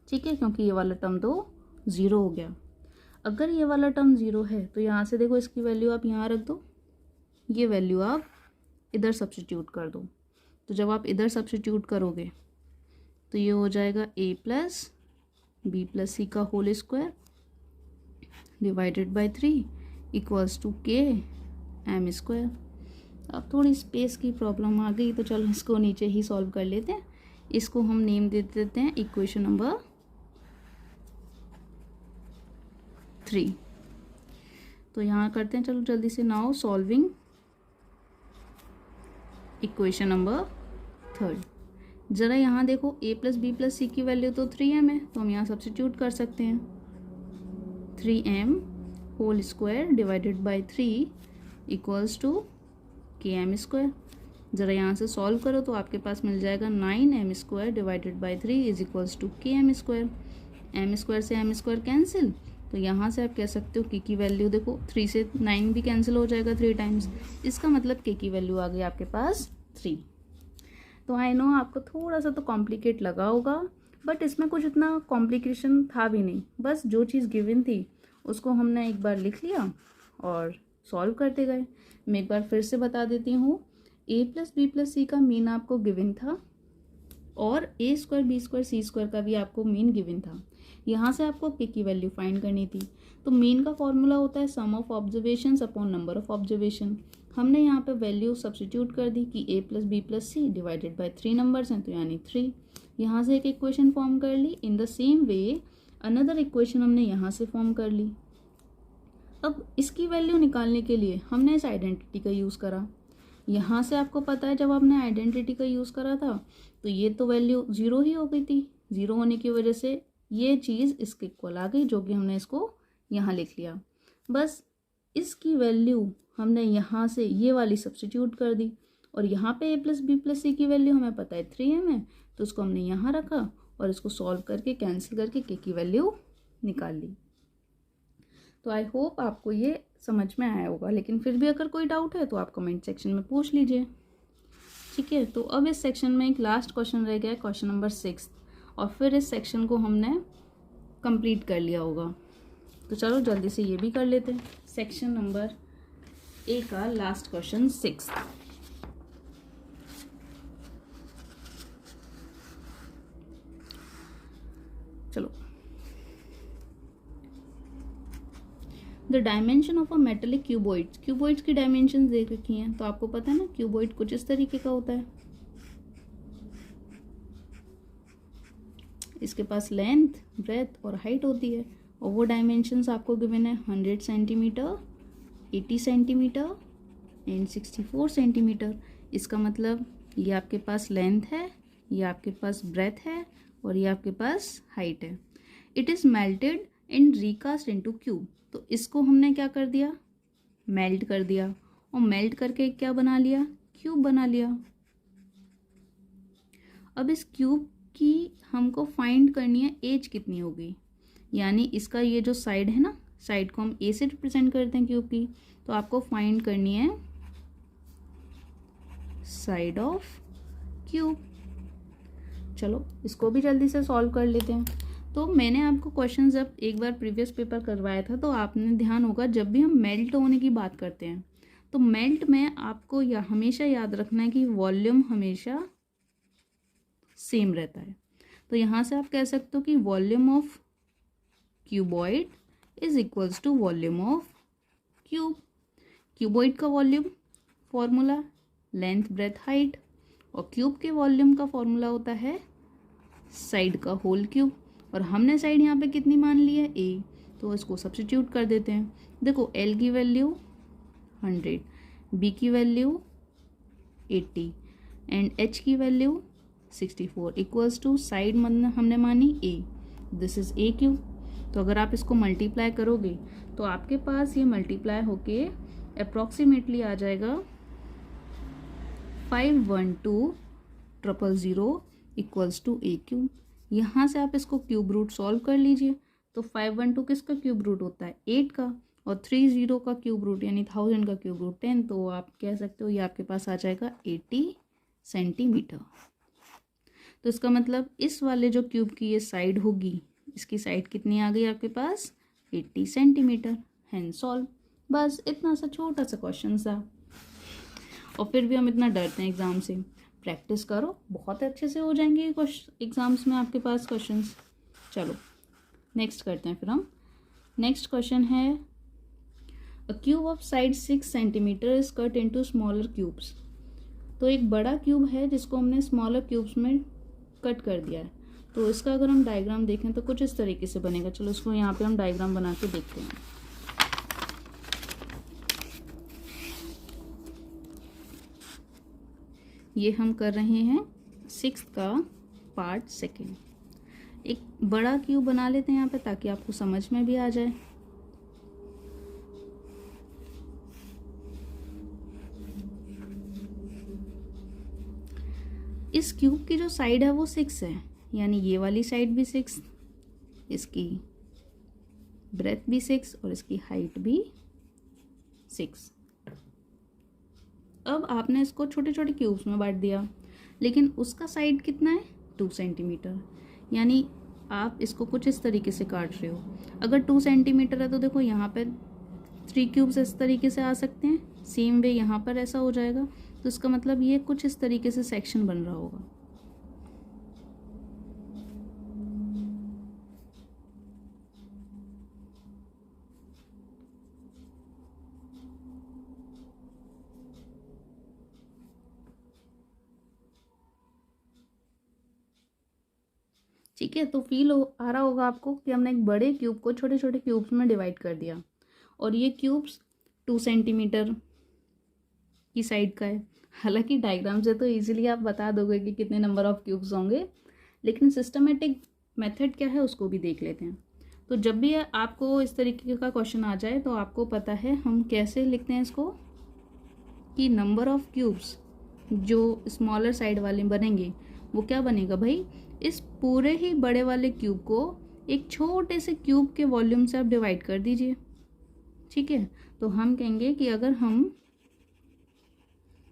ठीक है, क्योंकि ये वाला टर्म तो 0 हो गया। अगर ये वाला टर्म 0 है तो यहाँ से देखो इसकी वैल्यू आप यहाँ रख दो, ये वैल्यू आप इधर सब्स्टिट्यूट कर दो। तो जब आप इधर सब्स्टिट्यूट करोगे तो ये हो जाएगा a plus B plus C का whole square divided by 3 equals to km²। अब थोड़ी स्पेस की प्रॉब्लम आ गई, तो चलो इसको नीचे ही सॉल्व कर लेते हैं। इसको हम नेम दे देते हैं इक्वेशन नंबर 3। तो यहाँ करते हैं, चलो जल्दी से, नाउ सॉल्विंग इक्वेशन नंबर 3। ज़रा यहाँ देखो a प्लस बी प्लस सी की वैल्यू तो 3m है, तो हम यहाँ सब्स्टिट्यूट कर सकते हैं 3m whole square divided by 3 equals to km²। ज़रा यहाँ से सॉल्व करो तो आपके पास मिल जाएगा 9m² divided by 3 is equals to km²। m² से m² कैंसिल, तो यहाँ से आप कह सकते हो k की वैल्यू देखो 3 से 9 भी कैंसिल हो जाएगा 3 टाइम्स, इसका मतलब k की वैल्यू आ गई आपके पास 3। तो आई नो आपको थोड़ा सा तो कॉम्प्लिकेट लगा होगा, बट इसमें कुछ इतना कॉम्प्लिकेशन था भी नहीं, बस जो चीज़ गिवन थी उसको हमने एक बार लिख लिया और सॉल्व करते गए। मैं एक बार फिर से बता देती हूँ, a plus B plus C का मीन आपको गिवन था, और a² b² c² का भी आपको मीन गिवन था। यहाँ से आपको k की वैल्यू फाइंड करनी थी। तो मीन का फॉर्मूला होता है sum of observation upon number of observation. हमने यहाँ पे वैल्यू सब्स्टिट्यूट कर दी कि a plus B plus C divided by 3 numbers हैं, तो यानी 3। यहाँ से एक इक्वेशन फॉर्म कर ली। In the same way another equation हमने यहाँ से फॉर्म कर ली। अब इसकी वैल्यू निकालने के लिए हमने इस आइडेंटिटी का यूज़ करा। यहाँ से आपको पता है जब आपने आइडेंटिटी का यूज़ करा था तो ये तो वैल्यू 0 ही हो गई थी। 0 होने की वजह से ये चीज़ इसके इक्वल आ गई, जो कि हमने इसको यहाँ लिख लिया। बस इसकी वैल्यू हमने यहाँ से ये वाली सब्स्टिट्यूट कर दी, और यहाँ पे a प्लस बी प्लस सी की वैल्यू हमें पता है 3m है, तो उसको हमने यहाँ रखा और इसको सॉल्व करके कैंसिल करके k की वैल्यू निकाल ली। तो आई होप आपको ये समझ में आया होगा, लेकिन फिर भी अगर कोई डाउट है तो आप कमेंट सेक्शन में पूछ लीजिए। ठीक है, तो अब इस सेक्शन में एक लास्ट क्वेश्चन रह गया है, क्वेश्चन नंबर 6, और फिर इस सेक्शन को हमने कंप्लीट कर लिया होगा। तो चलो जल्दी से ये भी कर लेते हैं। सेक्शन नंबर ए का लास्ट क्वेश्चन 6। चलो, the dimension of a metallic cuboid. Cuboids की डायमेंशन देख रखी हैं, तो आपको पता है ना क्यूबॉइड कुछ इस तरीके का होता है। इसके पास लेंथ, ब्रेथ और हाइट होती है, और वो डायमेंशंस आपको गिवन है 100 सेंटीमीटर, 80 सेंटीमीटर एंड 64 सेंटीमीटर। इसका मतलब ये आपके पास लेंथ है, ये आपके पास ब्रेथ है और ये आपके पास हाइट है। It is melted and recast into cube. तो इसको हमने क्या कर दिया, मेल्ट कर दिया, और मेल्ट करके क्या बना लिया, क्यूब बना लिया। अब इस क्यूब की हमको फाइंड करनी है एज कितनी होगी, यानी इसका ये जो साइड है ना, साइड को हम ए से रिप्रेजेंट करते हैं क्यूब की, तो आपको फाइंड करनी है साइड ऑफ क्यूब। चलो इसको भी जल्दी से सॉल्व कर लेते हैं। तो मैंने आपको क्वेश्चन जब एक बार प्रीवियस पेपर करवाया था, तो आपने ध्यान होगा जब भी हम मेल्ट होने की बात करते हैं तो मेल्ट में आपको यह हमेशा याद रखना है कि वॉल्यूम हमेशा सेम रहता है। तो यहाँ से आप कह सकते हो कि volume of cuboid is equals to volume of cube. Cuboid का volume formula length breadth height, और क्यूब के वॉल्यूम का फॉर्मूला होता है साइड का होल क्यूब। और हमने साइड यहाँ पे कितनी मान ली है, ए, तो इसको सब्स्टिट्यूट कर देते हैं। देखो एल की वैल्यू 100, बी की वैल्यू 80 एंड एच की वैल्यू 64 इक्वल्स टू साइड हमने मानी ए, दिस इज ए क्यूब। तो अगर आप इसको मल्टीप्लाई करोगे तो आपके पास ये मल्टीप्लाई होके अप्रॉक्सीमेटली आ जाएगा 512,000 इक्वल्स टू ए क्यूब। यहाँ से आप इसको क्यूब रूट सॉल्व कर लीजिए। तो 512 किसका क्यूब रूट होता है, 8 का, और 30 का क्यूब रूट यानी 1000 का क्यूब रूट 10। तो आप कह सकते हो ये आपके पास आ जाएगा 80 सेंटीमीटर। तो इसका मतलब इस वाले जो क्यूब की ये साइड होगी, इसकी साइड कितनी आ गई आपके पास, 80 सेंटीमीटर। Hence solve. बस इतना सा छोटा सा क्वेश्चन था, और फिर भी हम इतना डरते हैं एग्ज़ाम से। प्रैक्टिस करो, बहुत अच्छे से हो जाएंगे एग्ज़ाम्स में आपके पास क्वेश्चंस। चलो नेक्स्ट करते हैं फिर हम। नेक्स्ट क्वेश्चन है अ cube of side 6 centimetre is cut into smaller cubes. तो एक बड़ा क्यूब है जिसको हमने स्मॉलर क्यूब्स में कट कर दिया है। तो इसका अगर हम डायग्राम देखें तो कुछ इस तरीके से बनेगा। चलो इसको यहाँ पे हम डायग्राम बना के देखते हैं। ये हम कर रहे हैं 6th का पार्ट 2। एक बड़ा क्यूब बना लेते हैं यहाँ पे ताकि आपको समझ में भी आ जाए। इस क्यूब की जो साइड है वो 6 है, यानी ये वाली साइड भी 6, इसकी ब्रेथ भी 6 और इसकी हाइट भी 6। अब आपने इसको छोटे छोटे क्यूब्स में बांट दिया, लेकिन उसका साइड कितना है, 2 सेंटीमीटर। यानी आप इसको कुछ इस तरीके से काट रहे हो। अगर 2 सेंटीमीटर है तो देखो यहाँ पर 3 क्यूब्स इस तरीके से आ सकते हैं, सेम वे यहाँ पर ऐसा हो जाएगा। तो इसका मतलब ये कुछ इस तरीके से सेक्शन बन रहा होगा। ठीक है, तो फील आ रहा होगा आपको कि हमने एक बड़े क्यूब को छोटे छोटे क्यूब्स में डिवाइड कर दिया, और ये क्यूब्स 2 सेंटीमीटर की साइड का है। हालांकि डायग्राम से तो इजीली आप बता दोगे कि कितने नंबर ऑफ क्यूब्स होंगे, लेकिन सिस्टमेटिक मेथड क्या है उसको भी देख लेते हैं। तो जब भी आपको इस तरीके का क्वेश्चन आ जाए तो आपको पता है हम कैसे लिखते हैं इसको, कि नंबर ऑफ क्यूब्स जो स्मॉलर साइड वाले बनेंगे वो क्या बनेगा भाई, इस पूरे ही बड़े वाले क्यूब को एक छोटे से क्यूब के वॉल्यूम से आप डिवाइड कर दीजिए। ठीक है, तो हम कहेंगे कि अगर हम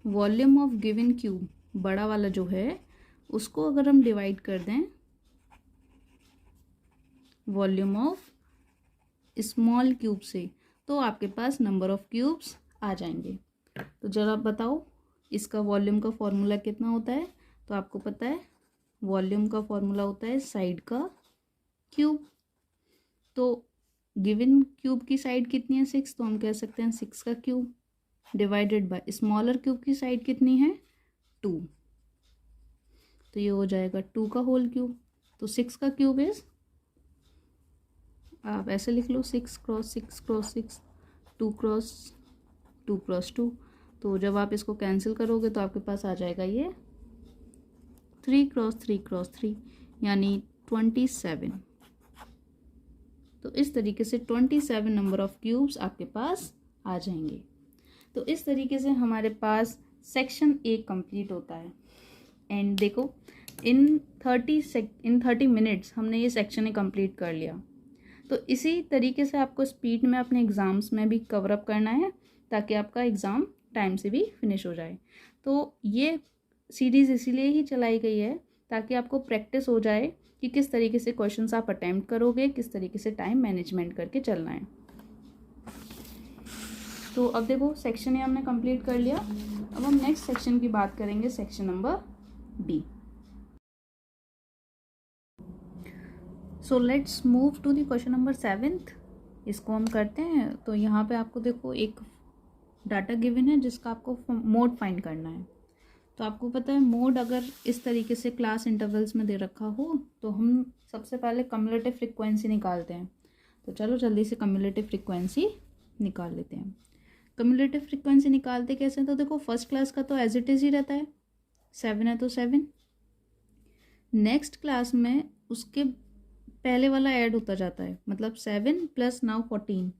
वॉल्यूम ऑफ गिवन क्यूब, बड़ा वाला जो है, उसको अगर हम डिवाइड कर दें वॉल्यूम ऑफ स्मॉल क्यूब से, तो आपके पास नंबर ऑफ क्यूब्स आ जाएंगे। तो जरा बताओ इसका वॉल्यूम का फॉर्मूला कितना होता है। तो आपको पता है वॉल्यूम का फॉर्मूला होता है साइड का क्यूब। तो गिवन क्यूब की साइड कितनी है, 6, तो हम कह सकते हैं 6 का cube divided by smaller cube की साइड कितनी है, 2, तो ये हो जाएगा 2 का होल क्यूब। तो 6 का क्यूब इज, आप ऐसे लिख लो 6 क्रॉस 6 क्रॉस 6, 2 क्रॉस 2 क्रॉस 2। तो जब आप इसको कैंसिल करोगे तो आपके पास आ जाएगा ये 3 क्रॉस 3 क्रॉस 3, यानी 27। तो इस तरीके से 27 नंबर ऑफ क्यूब्स आपके पास आ जाएंगे। तो इस तरीके से हमारे पास सेक्शन ए कंप्लीट होता है। एंड देखो इन 30 मिनट्स हमने ये सेक्शन ए कंप्लीट कर लिया। तो इसी तरीके से आपको स्पीड में अपने एग्ज़ाम्स में भी कवर अप करना है ताकि आपका एग्ज़ाम टाइम से भी फिनिश हो जाए। तो ये सीरीज़ इसीलिए ही चलाई गई है ताकि आपको प्रैक्टिस हो जाए कि किस तरीके से क्वेश्चंस आप अटेम्प्ट करोगे, किस तरीके से टाइम मैनेजमेंट करके चलना है। तो अब देखो सेक्शन ए हमने कंप्लीट कर लिया। अब हम नेक्स्ट सेक्शन की बात करेंगे, section number B. So let's move to the question number 7। इसको हम करते हैं। तो यहाँ पे आपको देखो एक डाटा गिवन है जिसका आपको मोड फाइंड करना है। तो आपको पता है मोड अगर इस तरीके से क्लास इंटरवल्स में दे रखा हो तो हम सबसे पहले कम्युलेटिव फ्रीक्वेंसी निकालते हैं। तो चलो जल्दी से कम्युलेटिव फ्रीक्वेंसी निकाल लेते हैं। कम्युलेटिव फ्रीक्वेंसी निकालते कैसे? तो देखो फर्स्ट क्लास का तो एज इट इज़ ही रहता है, 7 है तो 7। नेक्स्ट क्लास में उसके पहले वाला ऐड होता जाता है, मतलब 7 प्लस नाउ 14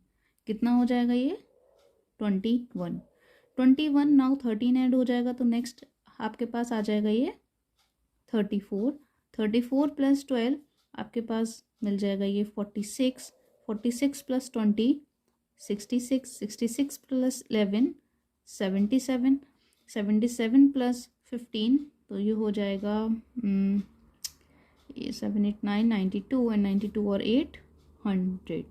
कितना हो जाएगा ये 21 नाउ 13 ऐड हो जाएगा तो नेक्स्ट आपके पास आ जाएगा ये 34 प्लस 12 आपके पास मिल जाएगा ये 46 प्लस 20 66 प्लस 11 77 प्लस 15 तो ये हो जाएगा ये 7 8 9 92 एंड 92 और 8 100।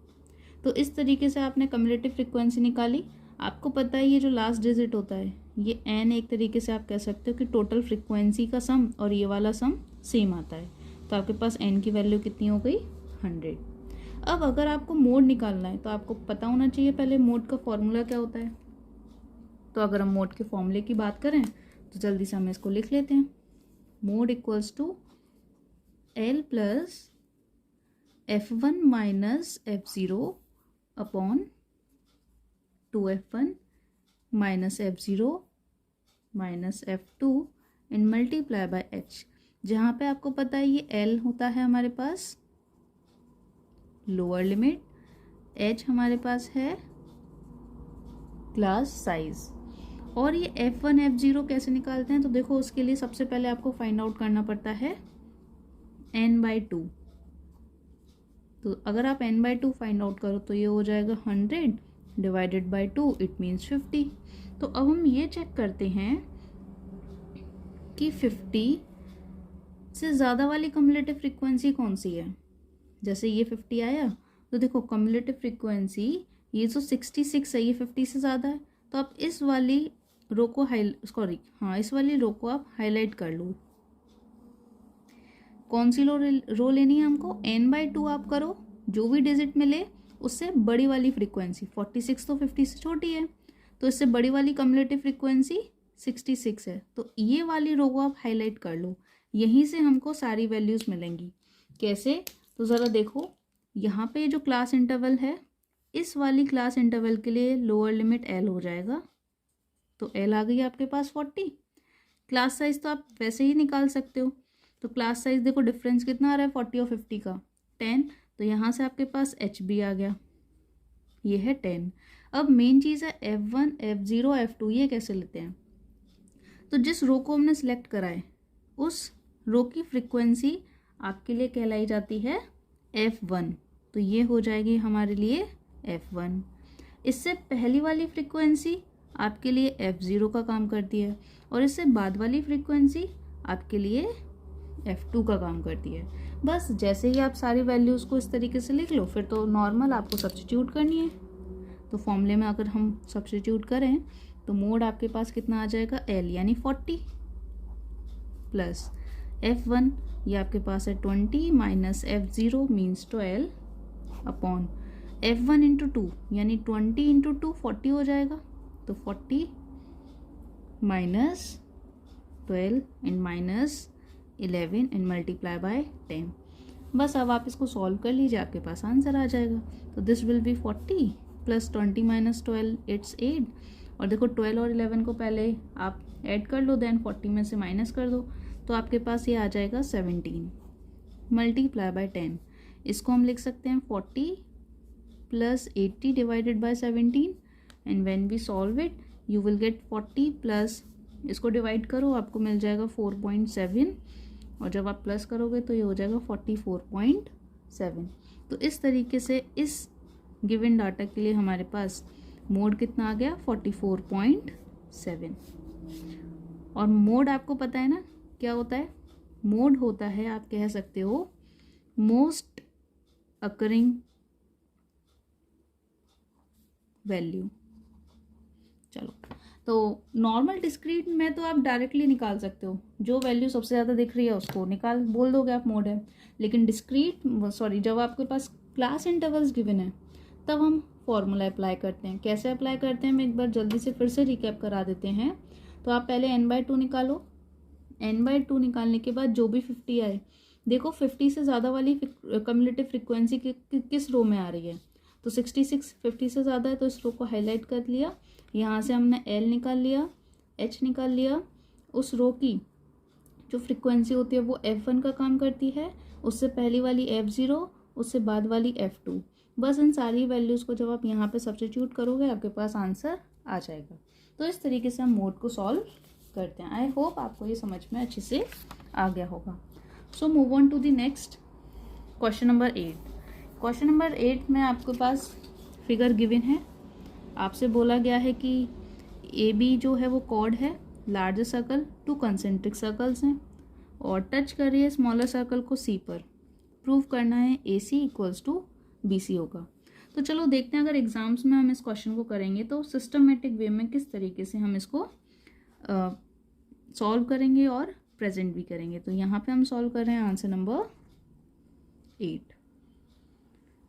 तो इस तरीके से आपने कम्युलेटिव फ्रीक्वेंसी निकाली। आपको पता है ये जो लास्ट डिजिट होता है ये n, एक तरीके से आप कह सकते हो कि टोटल फ्रीक्वेंसी का सम और ये वाला सम सेम आता है। तो आपके पास n की वैल्यू कितनी हो गई 100। अब अगर आपको मोड निकालना है तो आपको पता होना चाहिए पहले मोड का फॉर्मूला क्या होता है। तो अगर हम मोड के फॉर्मूले की बात करें तो जल्दी से हम इसको लिख लेते हैं। Mode equals to L plus F1 minus F0 upon 2F1 minus F0 minus F2 and multiply by H, जहाँ पे आपको पता है ये L होता है हमारे पास लोअर लिमिट, H हमारे पास है क्लास साइज, और ये F1 F0 कैसे निकालते हैं? तो देखो उसके लिए सबसे पहले आपको फाइंड आउट करना पड़ता है n/2। तो अगर आप n/2 फाइंड आउट करो तो ये हो जाएगा 100 डिवाइडेड बाय 2 इट मीन्स 50। तो अब हम ये चेक करते हैं कि 50 से ज़्यादा वाली कम्युलेटिव फ्रीक्वेंसी कौन सी है। जैसे ये 50 आया तो देखो कम्युलेटिव फ्रीक्वेंसी ये जो 66 है ये 50 से ज़्यादा है। तो आप इस वाली रो को इस वाली रो को आप हाईलाइट कर लो। कौन सी रो लेनी है हमको? n/2 आप करो, जो भी डिजिट मिले उससे बड़ी वाली फ्रीक्वेंसी। 46 तो 50 से छोटी है तो इससे बड़ी वाली कम्युलेटिव फ्रीक्वेंसी 66 है। तो ये वाली रो को आप हाईलाइट कर लो, यहीं से हमको सारी वैल्यूज़ मिलेंगी। कैसे? तो ज़रा देखो यहाँ पे जो क्लास इंटरवल है इस वाली क्लास इंटरवल के लिए लोअर लिमिट L हो जाएगा। तो L आ गई आपके पास 40। क्लास साइज तो आप वैसे ही निकाल सकते हो। तो क्लास साइज देखो डिफरेंस कितना आ रहा है 40 और 50 का 10। तो यहाँ से आपके पास HB आ गया, ये है 10। अब मेन चीज़ है F1 F0 F2 ये कैसे लेते हैं? तो जिस रो को हमने सेलेक्ट करा है उस रो की फ्रीक्वेंसी आपके लिए कहलाई जाती है F1। तो ये हो जाएगी हमारे लिए F1। इससे पहली वाली फ्रीक्वेंसी आपके लिए F0 का काम करती है और इससे बाद वाली फ्रीक्वेंसी आपके लिए F2 का काम करती है। बस जैसे ही आप सारी वैल्यूज़ को इस तरीके से लिख लो फिर तो नॉर्मल आपको सब्स्टिट्यूट करनी है। तो फॉर्मूले में अगर हम सब्स्टिट्यूट करें तो मोड आपके पास कितना आ जाएगा L यानी 40 प्लस F1 ये आपके पास है 20 minus F0 means 12 upon F1 into 2 यानी 20 इंटू 2 40 हो जाएगा। तो 40 minus 12 and minus 11 and multiply bye 10। बस अब आप इसको सॉल्व कर लीजिए, आपके पास आंसर आ जाएगा। तो this will B 40 plus 20 minus 12 it's 8। और देखो 12 और 11 को पहले आप ऐड कर लो देन 40 में से माइनस कर दो तो आपके पास ये आ जाएगा 17 मल्टीप्लाई बाय 10। इसको हम लिख सकते हैं 40 plus 80 divided by 17 and when we solve it you will get 40 plus, इसको डिवाइड करो आपको मिल जाएगा 4.7 और जब आप प्लस करोगे तो ये हो जाएगा 44.7। तो इस तरीके से इस गिवन डाटा के लिए हमारे पास मोड कितना आ गया 44.7। और मोड आपको पता है ना क्या होता है, मोड होता है आप कह सकते हो मोस्ट अकरिंग वैल्यू। चलो, तो नॉर्मल डिस्क्रीट में तो आप डायरेक्टली निकाल सकते हो, जो वैल्यू सबसे ज़्यादा दिख रही है उसको निकाल बोल दोगे आप मोड है। लेकिन जब आपके पास क्लास इंटरवल्स गिवन है तब हम फॉर्मूला अप्लाई करते हैं। कैसे अप्लाई करते हैं मैं एक बार जल्दी से फिर से रिकैप करा देते हैं। तो आप पहले n/2 निकालो, n/2 निकालने के बाद जो भी 50 आए, देखो 50 से ज़्यादा वाली कम्युलेटिव फ्रिक्वेंसी किस रो में आ रही है, तो 66 50 से ज़्यादा है तो इस रो को हाईलाइट कर लिया। यहाँ से हमने L निकाल लिया, H निकाल लिया। उस रो की जो फ्रिक्वेंसी होती है वो F1 का काम करती है, उससे पहली वाली F0, उससे बाद वाली F2। बस इन सारी वैल्यूज़ को जब आप यहाँ पे सब्स्टिट्यूट करोगे आपके पास आंसर आ जाएगा। तो इस तरीके से हम मोड को सॉल्व करते हैं। आई होप आपको ये समझ में अच्छे से आ गया होगा। So move on to the next question number 8। Question number 8 में आपके पास फिगर गिवन है। आपसे बोला गया है कि ए बी जो है वो कॉर्ड है, लार्ज सर्कल 2 कंसेंट्रिक सर्कल्स हैं और टच कर रही है स्मॉलर सर्कल को सी पर। प्रूव करना है ए सी इक्वल्स टू बी सी होगा। तो चलो देखते हैं अगर एग्जाम्स में हम इस क्वेश्चन को करेंगे तो सिस्टमेटिक वे में किस तरीके से हम इसको सॉल्व करेंगे और प्रेजेंट भी करेंगे। तो यहाँ पे हम सॉल्व कर रहे हैं आंसर नंबर 8।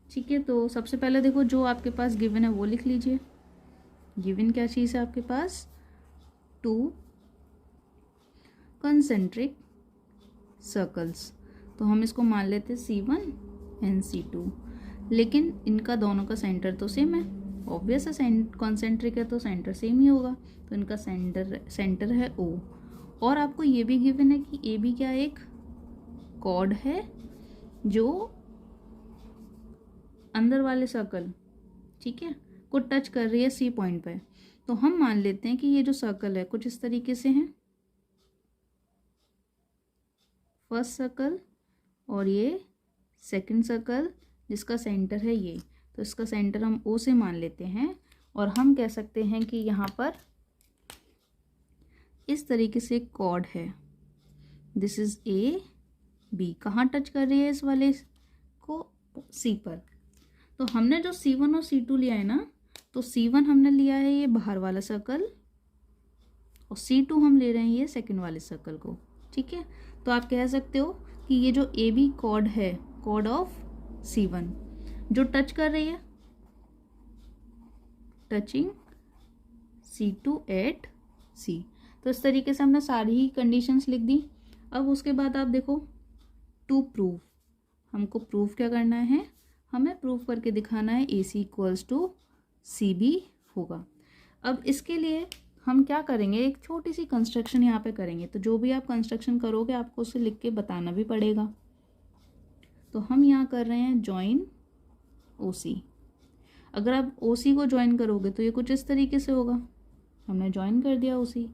ठीक है, तो सबसे पहले देखो जो आपके पास गिवन है वो लिख लीजिए। गिवन क्या चीज़ है आपके पास, 2 कंसेंट्रिक सर्कल्स। तो हम इसको मान लेते हैं C1 एंड C2, लेकिन इनका दोनों का सेंटर तो सेम है। ऑब्वियस है, कॉन्सेंट्रिक है तो सेंटर सेम ही होगा। तो इनका सेंटर है O। और आपको ये भी गिवन है कि ए बी क्या एक कॉर्ड है जो अंदर वाले सर्कल, ठीक है, को टच कर रही है सी पॉइंट पे। तो हम मान लेते हैं कि ये जो सर्कल है कुछ इस तरीके से है, फर्स्ट सर्कल और ये सेकंड सर्कल जिसका सेंटर है ये। तो इसका सेंटर हम ओ से मान लेते हैं और हम कह सकते हैं कि यहाँ पर इस तरीके से कॉर्ड है। दिस इज ए बी, कहाँ टच कर रही है इस वाले को, सी पर। तो हमने जो C1 और C2 लिया है ना, तो C1 हमने लिया है ये बाहर वाला सर्कल और C2 हम ले रहे हैं ये सेकंड वाले सर्कल को। ठीक है, तो आप कह सकते हो कि ये जो ए बी कॉर्ड है, कॉर्ड ऑफ C1 जो टच कर रही है, टचिंग C2 एट C। तो इस तरीके से हमने सारी ही कंडीशंस लिख दी। अब उसके बाद आप देखो टू प्रूव, हमको प्रूव क्या करना है, हमें प्रूव करके दिखाना है AC इक्वल्स टू CB होगा। अब इसके लिए हम क्या करेंगे, एक छोटी सी कंस्ट्रक्शन यहाँ पे करेंगे। तो जो भी आप कंस्ट्रक्शन करोगे आपको उसे लिख के बताना भी पड़ेगा। तो हम यहाँ कर रहे हैं जॉइन OC। अगर आप OC को ज्वाइन करोगे तो ये कुछ इस तरीके से होगा। हमने ज्वाइन कर दिया OC।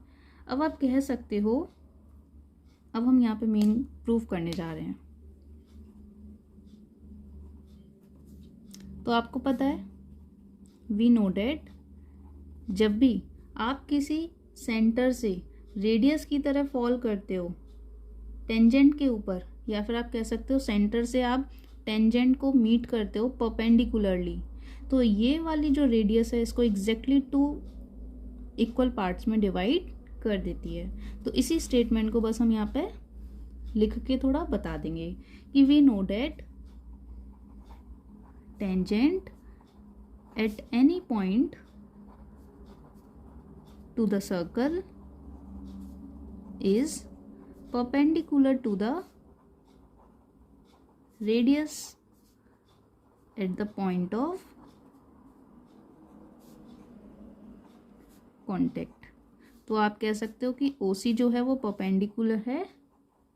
अब आप कह सकते हो, अब हम यहाँ पे मेन प्रूफ करने जा रहे हैं। तो आपको पता है वी नो डेट जब भी आप किसी सेंटर से रेडियस की तरह फॉल करते हो टेंजेंट के ऊपर, या फिर आप कह सकते हो सेंटर से आप टेंजेंट को मीट करते हो परपेंडिकुलरली, तो ये वाली जो रेडियस है इसको एग्जैक्टली 2 इक्वल पार्ट्स में डिवाइड कर देती है। तो इसी स्टेटमेंट को बस हम यहाँ पे लिख के थोड़ा बता देंगे कि we know that tangent at any point to the circle is perpendicular to the radius at the point of contact। तो आप कह सकते हो कि OC जो है वो परपेंडिकुलर है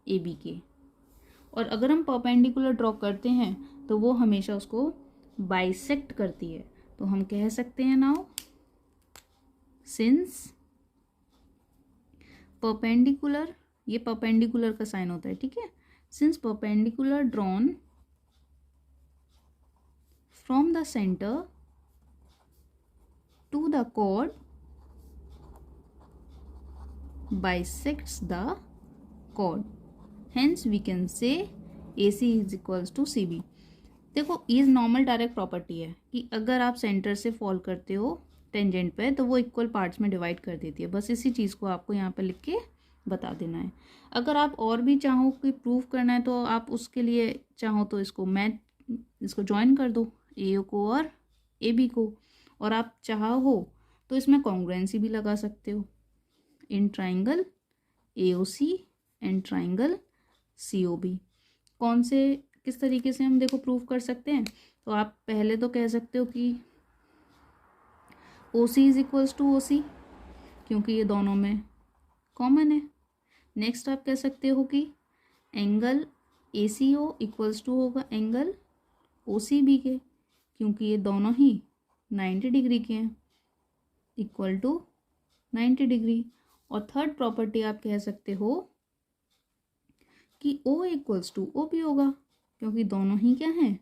AB के, और अगर हम परपेंडिकुलर ड्रॉ करते हैं तो वो हमेशा उसको बाइसेक्ट करती है, तो हम कह सकते हैं नाउ सिंस परपेंडिकुलर, ये परपेंडिकुलर का साइन होता है, ठीक है, since perpendicular drawn from the centre to the chord bisects the chord, hence we can say AC is equals to CB। देखो ये नॉर्मल डायरेक्ट प्रॉपर्टी है कि अगर आप सेंटर से फॉल करते हो टेंजेंट पे तो वो इक्वल पार्ट्स में डिवाइड कर देती है। बस इसी चीज़ को आपको यहाँ पे लिख के बता देना है। अगर आप और भी चाहो कि प्रूव करना है तो आप उसके लिए चाहो तो इसको ज्वाइन कर दो, ए को और ए बी को, और आप चाहो तो इसमें कॉन्ग्रुएंसी भी लगा सकते हो in triangle AOC and triangle COB। कौन से किस तरीके से हम देखो प्रूव कर सकते हैं, तो आप पहले तो कह सकते हो कि OC is equals to OC, क्योंकि ये दोनों में कॉमन है। नेक्स्ट आप कह सकते हो कि एंगल ACO इक्वल्स टू होगा एंगल OCB के, क्योंकि ये दोनों ही 90 डिग्री के हैं, इक्वल टू 90 डिग्री। और थर्ड प्रॉपर्टी आप कह सकते हो कि O इक्वल्स टू OB होगा, क्योंकि दोनों ही क्या हैं,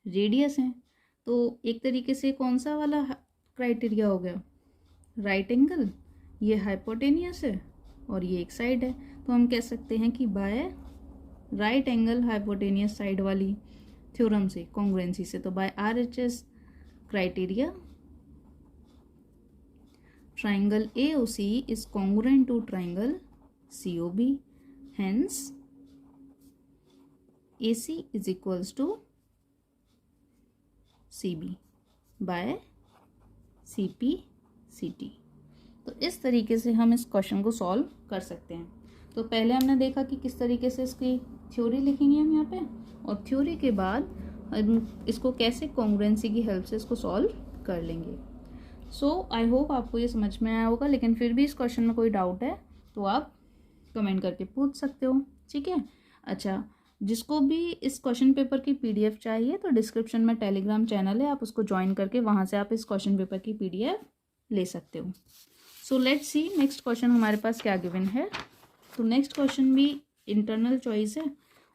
रेडियस हैं। तो एक तरीके से कौन सा वाला क्राइटेरिया हो गया, राइट एंगल, ये हाइपोटेनियस है और ये एक साइड है, तो हम कह सकते हैं कि by right angle hypotenuse side वाली थ्योरम से, कॉन्ग्रुएंसी से, तो by RHS criteria triangle AOC is congruent to triangle COB, hence AC is equals to CB by CP CT। तो इस तरीके से हम इस क्वेश्चन को सॉल्व कर सकते हैं। तो पहले हमने देखा कि किस तरीके से इसकी थ्योरी लिखेंगे हम यहाँ पे, और थ्योरी के बाद इसको कैसे कॉन्ग्रुएंसी की हेल्प से इसको सॉल्व कर लेंगे। सो आई होप आपको ये समझ में आया होगा, लेकिन फिर भी इस क्वेश्चन में कोई डाउट है तो आप कमेंट करके पूछ सकते हो, ठीक है। अच्छा, जिसको भी इस क्वेश्चन पेपर की PDF चाहिए तो डिस्क्रिप्शन में टेलीग्राम चैनल है, आप उसको ज्वाइन करके वहाँ से आप इस क्वेश्चन पेपर की PDF ले सकते हो। So let's see next question हमारे पास क्या गिवन है। तो नेक्स्ट क्वेश्चन भी इंटरनल चॉइस है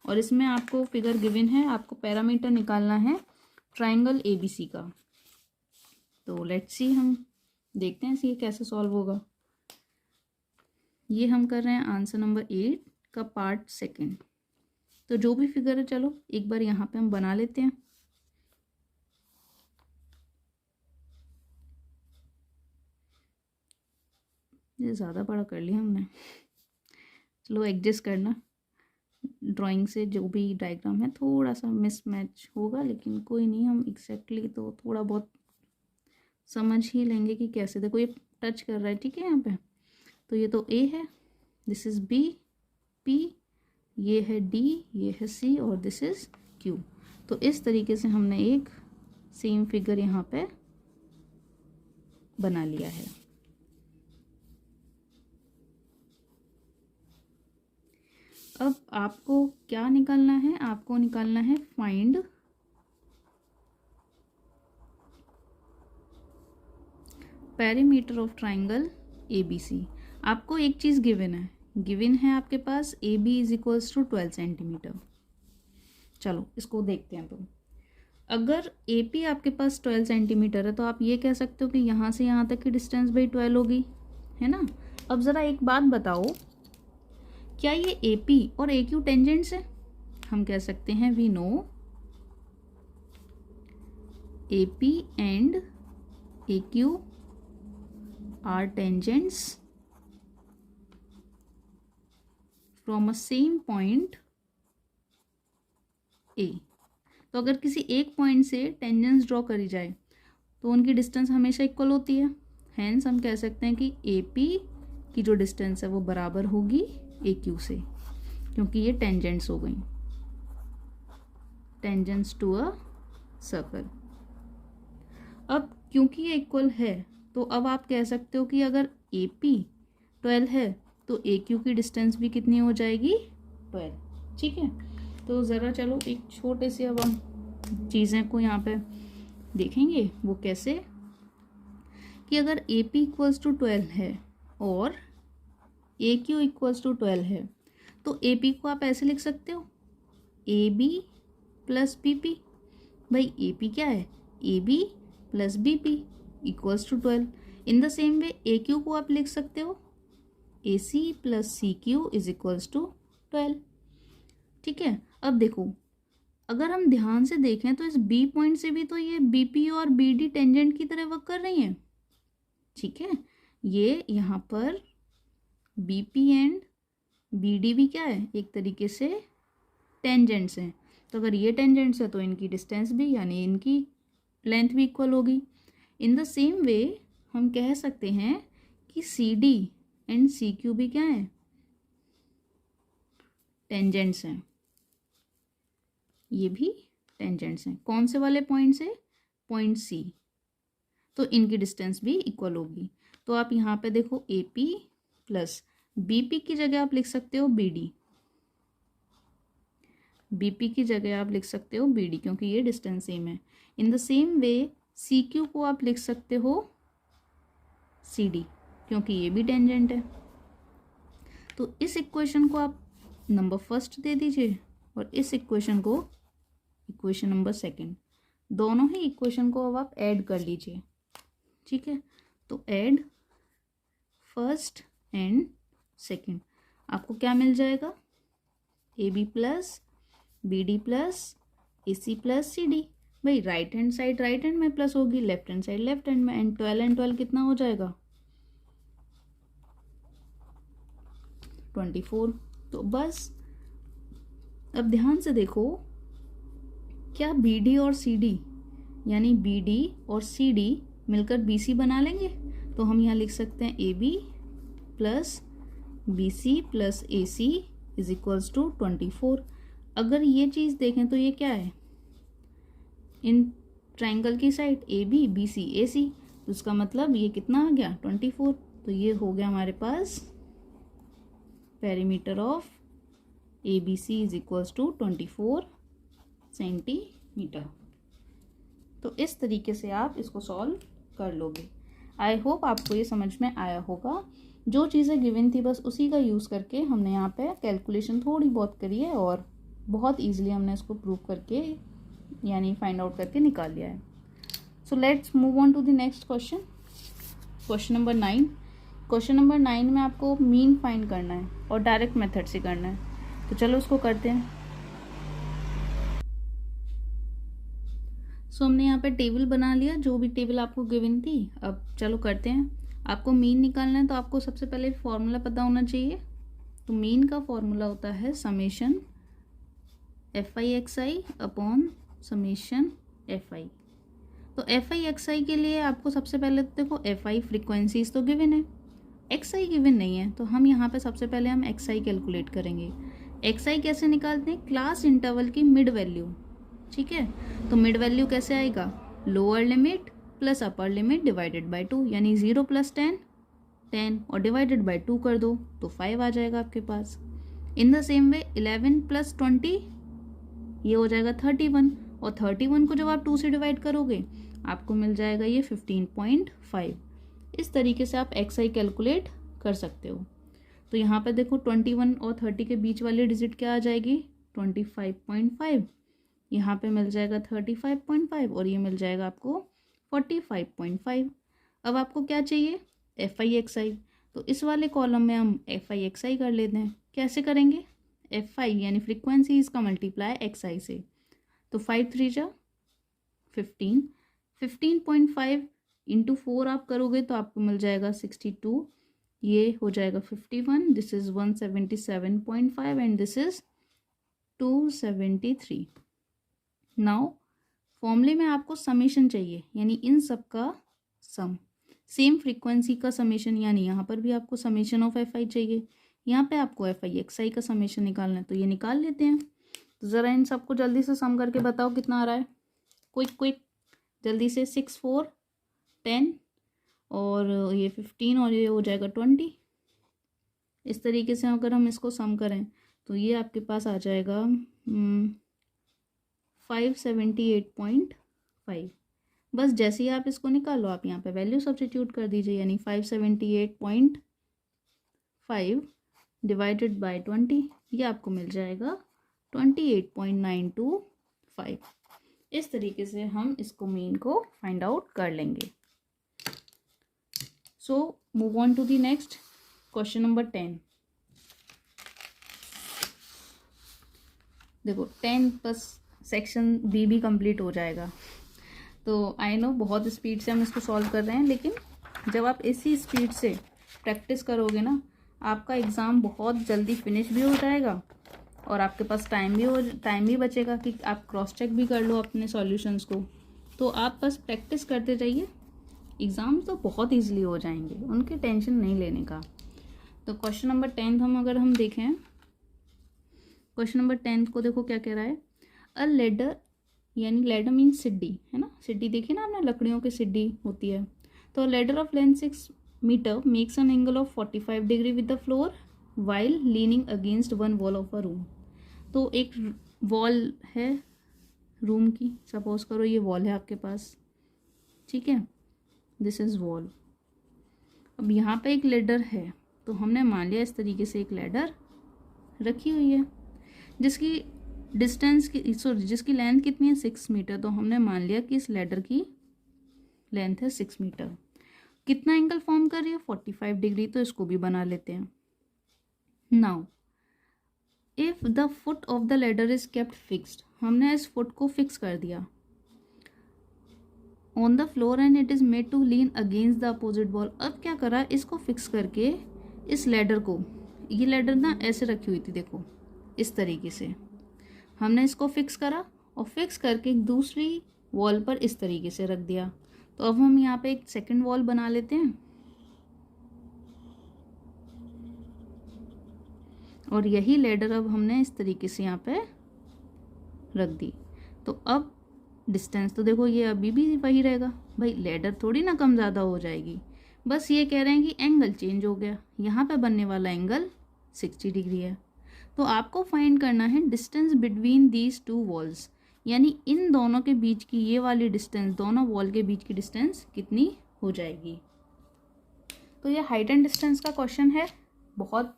और इसमें आपको फिगर गिवन है, आपको पैरामीटर निकालना है ट्राइंगल ABC का। तो लेट्स सी, हम देखते हैं ये कैसे सॉल्व होगा। ये हम कर रहे हैं आंसर नंबर 8 का पार्ट सेकंड। तो जो भी फिगर है चलो एक बार यहाँ पे हम बना लेते हैं। ये ज़्यादा बड़ा कर लिया हमने, चलो एडजस्ट करना। ड्राइंग से जो भी डायग्राम है थोड़ा सा मिसमैच होगा, लेकिन कोई नहीं, हम एग्जैक्टली तो थोड़ा बहुत समझ ही लेंगे कि कैसे। देखो ये टच कर रहा है, ठीक है, यहाँ पे तो ये तो A है, दिस इज B, P, ये है D, ये है C और दिस इज Q। तो इस तरीके से हमने एक सेम फिगर यहाँ पे बना लिया है। अब आपको क्या निकालना है, आपको निकालना है find perimeter of triangle ABC। आपको एक चीज़ गिवन है आपके पास AB is equals to 12 centimetre. चलो इसको देखते हैं। तो अगर AP आपके पास 12 सेंटीमीटर है तो आप ये कह सकते हो कि यहाँ से यहाँ तक की डिस्टेंस भाई 12 होगी, है ना। अब ज़रा एक बात बताओ, क्या ये AP और AQ टेंजेंट्स है? हम कह सकते हैं we know AP and AQ are tangents from a same point A। तो अगर किसी एक पॉइंट से टेंजेंस ड्रॉ करी जाए तो उनकी डिस्टेंस हमेशा इक्वल होती है। हैंस हम कह सकते हैं कि AP की जो डिस्टेंस है वो बराबर होगी AQ से, क्योंकि ये टेंजेंट्स हो गई, टेंजेंट्स टू अ सर्कल। अब क्योंकि ये इक्वल है तो अब आप कह सकते हो कि अगर AP 12 है तो AQ की डिस्टेंस भी कितनी हो जाएगी, 12, ठीक है। तो ज़रा चलो एक छोटे से अब हम चीज़ें को यहाँ पे देखेंगे वो कैसे, कि अगर ए पी इक्वल्स टू 12 है और ए क्यू इक्वल्स टू 12 है तो ए पी को आप ऐसे लिख सकते हो A B plus B P. भाई ए पी क्या है, A B plus B P equals to 12। In the same way A Q को आप लिख सकते हो A C plus C Q is equals to 12। ठीक है, अब देखो अगर हम ध्यान से देखें तो इस बी पॉइंट से भी तो ये बी पी और बी डी टेंजेंट की तरह वर्क कर रही हैं। ठीक है, ये यहाँ पर B P and B D भी क्या है, एक तरीके से टेंजेंट्स हैं। तो अगर ये टेंजेंट्स है तो इनकी डिस्टेंस भी यानी इनकी लेंथ भी इक्वल होगी। इन द सेम वे हम कह सकते हैं कि C D and C Q भी क्या है, टेंजेंट्स हैं। ये भी टेंजेंट्स हैं। कौन से वाले पॉइंट से, पॉइंट सी, तो इनकी डिस्टेंस भी इक्वल होगी। तो आप यहाँ पे देखो A P plus B P की जगह आप लिख सकते हो बी डी, बी पी की जगह आप लिख सकते हो बी डी क्योंकि ये डिस्टेंस सेम है। In the same way C Q को आप लिख सकते हो सी डी क्योंकि ये भी टेंजेंट है। तो इस इक्वेशन को आप नंबर फर्स्ट दे दीजिए और इस इक्वेशन को इक्वेशन नंबर सेकंड, दोनों ही इक्वेशन को अब आप ऐड कर लीजिए। ठीक है, तो ऐड फर्स्ट एंड सेकंड, आपको क्या मिल जाएगा, A B plus B D plus A C plus C D. भाई right hand side right hand में प्लस होगी, left hand side left hand में, एंड 12 कितना हो जाएगा 24। तो बस अब ध्यान से देखो, क्या बी डी और सी डी यानी बी डी और सी डी मिलकर बी सी बना लेंगे। तो हम यहाँ लिख सकते हैं A B plus B C plus A C is equals to 24। अगर ये चीज़ देखें तो ये क्या है, इन ट्राइंगल की side A B B C A C, तो उसका मतलब ये कितना आ गया 24। तो ये हो गया हमारे पास perimeter of A B C is equals to 24 centimetre. तो इस तरीके से आप इसको सॉल्व कर लोगे। आई होप आपको ये समझ में आया होगा। जो चीज़ें गिवन थी बस उसी का यूज़ करके हमने यहाँ पे कैलकुलेशन थोड़ी बहुत करी है और बहुत ईजिली हमने इसको प्रूव करके यानी फाइंड आउट करके निकाल लिया है। So let's move on to the next question, question number 9। Question number 9 में आपको मीन फाइंड करना है और डायरेक्ट मेथड से करना है। तो चलो उसको करते हैं। सो हमने यहाँ पे टेबल बना लिया, जो भी टेबल आपको गिवन थी। अब चलो करते हैं। आपको मीन निकालना है तो आपको सबसे पहले फॉर्मूला पता होना चाहिए। तो मीन का फॉर्मूला होता है summation F I x I upon summation F I. तो एफ आई एक्स आई के लिए आपको सबसे पहले तो देखो एफ आई फ्रिक्वेंसीज तो गिवन है, एक्स आई गिवन नहीं है। तो हम यहाँ पे सबसे पहले हम एक्स आई कैलकुलेट करेंगे। एक्स आई कैसे निकालते हैं, क्लास इंटरवल की मिड वैल्यू। ठीक है, तो मिड वैल्यू कैसे आएगा, lower limit plus upper limit divided by 2, यानी 0 प्लस 10 10 और डिवाइडेड बाय 2 कर दो तो 5 आ जाएगा आपके पास। In the same way 11 plus 20 ये हो जाएगा 31, और 31 को जब आप 2 से डिवाइड करोगे आपको मिल जाएगा ये 15.5। इस तरीके से आप एक्स आई कैलकुलेट कर सकते हो। तो यहाँ पर देखो 21 और 30 के बीच वाली डिजिट क्या आ जाएगी 25.5, यहाँ पे मिल जाएगा 35.5 और ये मिल जाएगा आपको 45.5। अब आपको क्या चाहिए, एफ आई एक्स आई। तो इस वाले कॉलम में हम एफ आई एक्स आई कर लेते हैं। कैसे करेंगे, एफ आई यानी फ्रिक्वेंसी इसका मल्टीप्लाई एक्स आई से। तो 5 3 जा 15, 15.5 इंटू 4 आप करोगे तो आपको मिल जाएगा 62, ये हो जाएगा 51, this is 177.5 and this is 273। Now फॉर्मूले में आपको समेशन चाहिए, यानी इन सब का सम, सेम फ्रीक्वेंसी का समेशन, यानी यहाँ पर भी आपको समेशन ऑफ एफ आई चाहिए, यहाँ पे आपको एफ आई एक्स आई का समेशन निकालना है। तो ये निकाल लेते हैं। तो ज़रा इन सबको जल्दी से सम करके बताओ कितना आ रहा है, क्विक क्विक जल्दी से। 6 4 10 और ये 15 और ये हो जाएगा 20। इस तरीके से अगर हम इसको सम करें तो ये आपके पास आ जाएगा 578.5। बस जैसे ही आप इसको निकालो आप यहाँ पे वैल्यू सब्स्टिट्यूट कर दीजिए, यानी 578.5 डिवाइडेड बाय 20, ये आपको मिल जाएगा 28.925। इस तरीके से हम इसको मीन को फाइंड आउट कर लेंगे। So move on to the next question number 10। देखो 10 प्लस सेक्शन बी भी कंप्लीट हो जाएगा। तो आई नो बहुत स्पीड से हम इसको सॉल्व कर रहे हैं, लेकिन जब आप इसी स्पीड से प्रैक्टिस करोगे ना, आपका एग्ज़ाम बहुत जल्दी फिनिश भी हो जाएगा और आपके पास टाइम भी बचेगा कि आप क्रॉस चेक भी कर लो अपने सॉल्यूशंस को। तो आप बस प्रैक्टिस करते जाइए, एग्ज़ाम तो बहुत ईजिली हो जाएंगे, उनकी टेंशन नहीं लेने का। तो क्वेश्चन नंबर 10 अगर हम देखें, क्वेश्चन नंबर 10 को देखो क्या कह रहा है। अ लेडर, यानी लेडर मीन्स सिड्डी, है ना, सिड्डी देखिए ना आपने, लकड़ियों की सिड्डी होती है। तो ladder of length 6 metre makes an angle of 45 degree with the floor while leaning against one wall of a room. तो एक वॉल है रूम की, सपोज करो ये वॉल है आपके पास, ठीक है, दिस इज़ वॉल। अब यहाँ पे एक लेडर है, तो हमने मान लिया इस तरीके से एक लेडर रखी हुई है जिसकी डिस्टेंस की जिसकी लेंथ कितनी है 6 मीटर। तो हमने मान लिया कि इस लेडर की लेंथ है 6 मीटर। कितना एंगल फॉर्म कर रही है 45 डिग्री, तो इसको भी बना लेते हैं। Now if the foot of the ladder is kept fixed, हमने इस फुट को फिक्स कर दिया on the floor and it is made to lean against the opposite wall. अब क्या करा, इसको फिक्स करके इस लेडर को, ये लेडर ना ऐसे रखी हुई थी देखो इस तरीके से, हमने इसको फिक्स करा और फिक्स करके दूसरी वॉल पर इस तरीके से रख दिया। तो अब हम यहाँ पे एक सेकंड वॉल बना लेते हैं और यही लेडर अब हमने इस तरीके से यहाँ पे रख दी। तो अब डिस्टेंस तो देखो ये अभी भी वही रहेगा भाई, लेडर थोड़ी ना कम ज़्यादा हो जाएगी, बस ये कह रहे हैं कि एंगल चेंज हो गया, यहाँ पे बनने वाला एंगल 60 डिग्री है। तो आपको फाइंड करना है distance between these two walls, यानी इन दोनों के बीच की ये वाली डिस्टेंस, दोनों वॉल के बीच की डिस्टेंस कितनी हो जाएगी। तो ये हाइट एंड डिस्टेंस का क्वेश्चन है, बहुत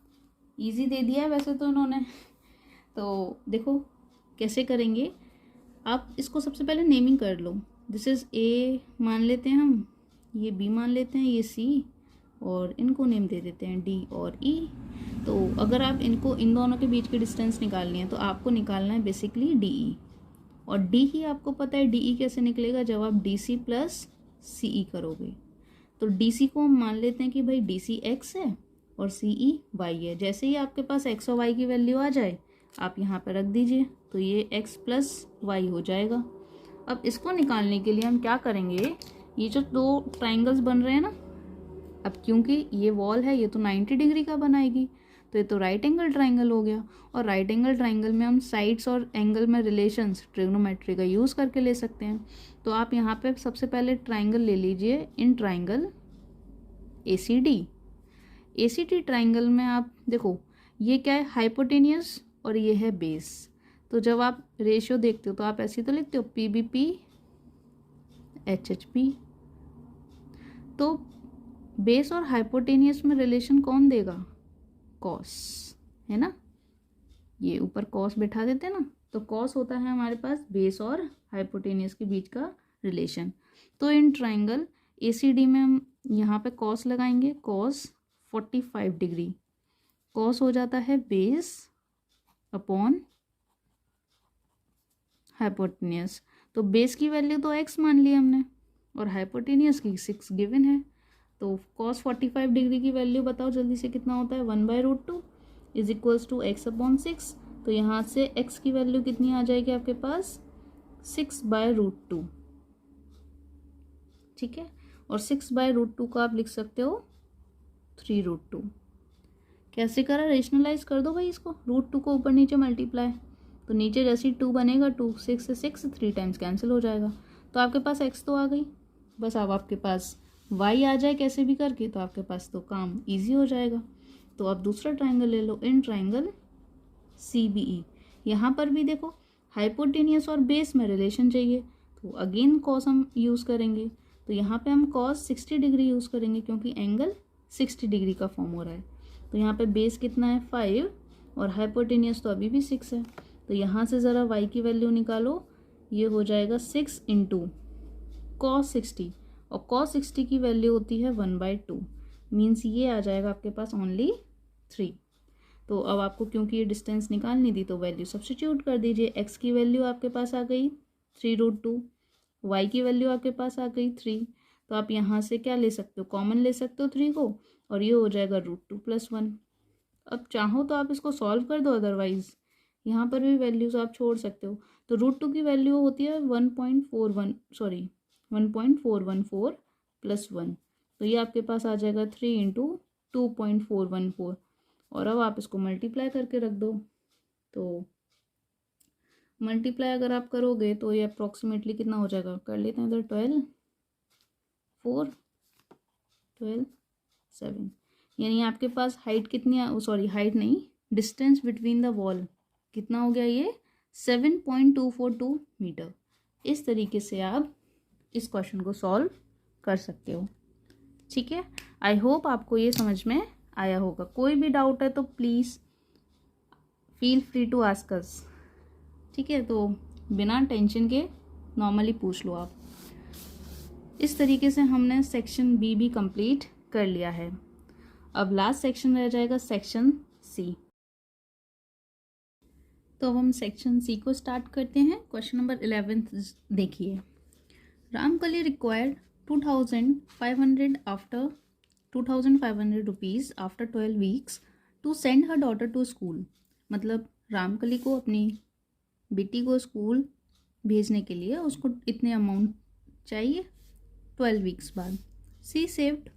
इजी दे दिया है वैसे तो उन्होंने। तो देखो कैसे करेंगे, आप इसको सबसे पहले नेमिंग कर लो। दिस इज़ ए मान लेते हैं हम, ये बी मान लेते हैं, ये सी, और इनको नेम दे देते हैं डी और ई। तो अगर आप इनको इन दोनों के बीच की डिस्टेंस निकालनी है तो आपको निकालना है बेसिकली डी ई, और डी ही आपको पता है डी ई कैसे निकलेगा, जब आप डी सी प्लस सी ई करोगे। तो डी सी को हम मान लेते हैं कि भाई डी सी एक्स है और सी ई वाई है। जैसे ही आपके पास एक्स और वाई की वैल्यू आ जाए आप यहाँ पर रख दीजिए, तो ये एक्स प्लस वाई हो जाएगा। अब इसको निकालने के लिए हम क्या करेंगे, ये जो दो ट्राइंगल्स बन रहे हैं ना, अब क्योंकि ये वॉल है ये तो 90 डिग्री का बनाएगी, तो ये तो राइट एंगल ट्राइंगल हो गया। और राइट एंगल ट्राइंगल में हम साइड्स और एंगल में रिलेशंस ट्रिग्नोमेट्री का यूज़ करके ले सकते हैं। तो आप यहाँ पे सबसे पहले ट्राइंगल ले लीजिए, in triangle ACD। ACD triangle में आप देखो ये क्या है, हाइपोटेनियस और ये है बेस। तो जब आप रेशियो देखते हो तो आप ऐसे तो लिखते हो PBP HHP। तो बेस और हाइपोटेनियस में रिलेशन कौन देगा, कॉस, है ना, ये ऊपर कॉस बैठा देते हैं ना, तो कॉस होता है हमारे पास बेस और हाइपोटेनियस के बीच का रिलेशन। तो इन ट्राइंगल ACD में हम यहाँ पे कॉस लगाएंगे, कॉस 45 डिग्री, कॉस हो जाता है बेस अपॉन हाइपोटेनियस। तो बेस की वैल्यू तो x मान ली हमने और हाइपोटेनियस की 6 गिवन है। तो cos 45 डिग्री की वैल्यू बताओ जल्दी से कितना होता है, 1/√2 इज इक्वल्स टू x/6। तो यहाँ से x की वैल्यू कितनी आ जाएगी आपके पास, 6/√2, ठीक है। और 6/√2 को आप लिख सकते हो 3√2। कैसे करा, रेशनलाइज कर दो भाई इसको, √2 को ऊपर नीचे मल्टीप्लाई, तो नीचे जैसे 2 बनेगा 2 6 से 6 3 टाइम्स कैंसिल हो जाएगा। तो आपके पास x तो आ गई, बस अब आपके पास y आ जाए कैसे भी करके, तो आपके पास तो काम इजी हो जाएगा। तो आप दूसरा ट्राइंगल ले लो, इन ट्राइंगल CBE। यहाँ पर भी देखो हाइपोटेनियस और बेस में रिलेशन चाहिए, तो अगेन कॉस हम यूज़ करेंगे, तो यहाँ पे हम कॉस 60 डिग्री यूज़ करेंगे क्योंकि एंगल 60 डिग्री का फॉर्म हो रहा है। तो यहाँ पे बेस कितना है 5 और हाइपोटेनियस तो अभी भी 6 है। तो यहाँ से ज़रा y की वैल्यू निकालो, ये हो जाएगा 6 इंटू कॉस 60 और कॉस 60 की वैल्यू होती है 1/2 मीन्स ये आ जाएगा आपके पास ओनली 3। तो अब आपको क्योंकि ये डिस्टेंस निकालनी थी तो वैल्यू सब्स्टिट्यूट कर दीजिए। x की वैल्यू आपके पास आ गई 3√2, y की वैल्यू आपके पास आ गई 3। तो आप यहाँ से क्या ले सकते हो, कॉमन ले सकते हो 3 को और ये हो जाएगा √2 + 1। अब चाहो तो आप इसको सॉल्व कर दो, अदरवाइज यहाँ पर भी वैल्यूज आप छोड़ सकते हो। तो √2 की वैल्यू होती है 1.414 + 1, तो ये आपके पास आ जाएगा 3 इंटू 2.414 और अब आप इसको मल्टीप्लाई करके रख दो। तो मल्टीप्लाई अगर आप करोगे तो ये अप्रॉक्सीमेटली कितना हो जाएगा, कर लेते हैं इधर 12 4 12 7, यानी आपके पास हाइट कितनी, सॉरी हाइट नहीं, डिस्टेंस बिटवीन द वॉल कितना हो गया, ये 7.242 मीटर। इस तरीके से आप इस क्वेश्चन को सॉल्व कर सकते हो। ठीक है, आई होप आपको ये समझ में आया होगा। कोई भी डाउट है तो please feel free to ask us. ठीक है, तो बिना टेंशन के नॉर्मली पूछ लो आप। इस तरीके से हमने सेक्शन बी भी कंप्लीट कर लिया है। अब लास्ट सेक्शन रह जाएगा सेक्शन सी। तो अब हम सेक्शन सी को स्टार्ट करते हैं। क्वेश्चन नंबर 11 देखिए, Ramkali required 2,500 rupees after 12 weeks to send her daughter to school. मतलब रामकली को अपनी बेटी को स्कूल भेजने के लिए उसको इतने अमाउंट चाहिए 12 वीक्स बाद। She saved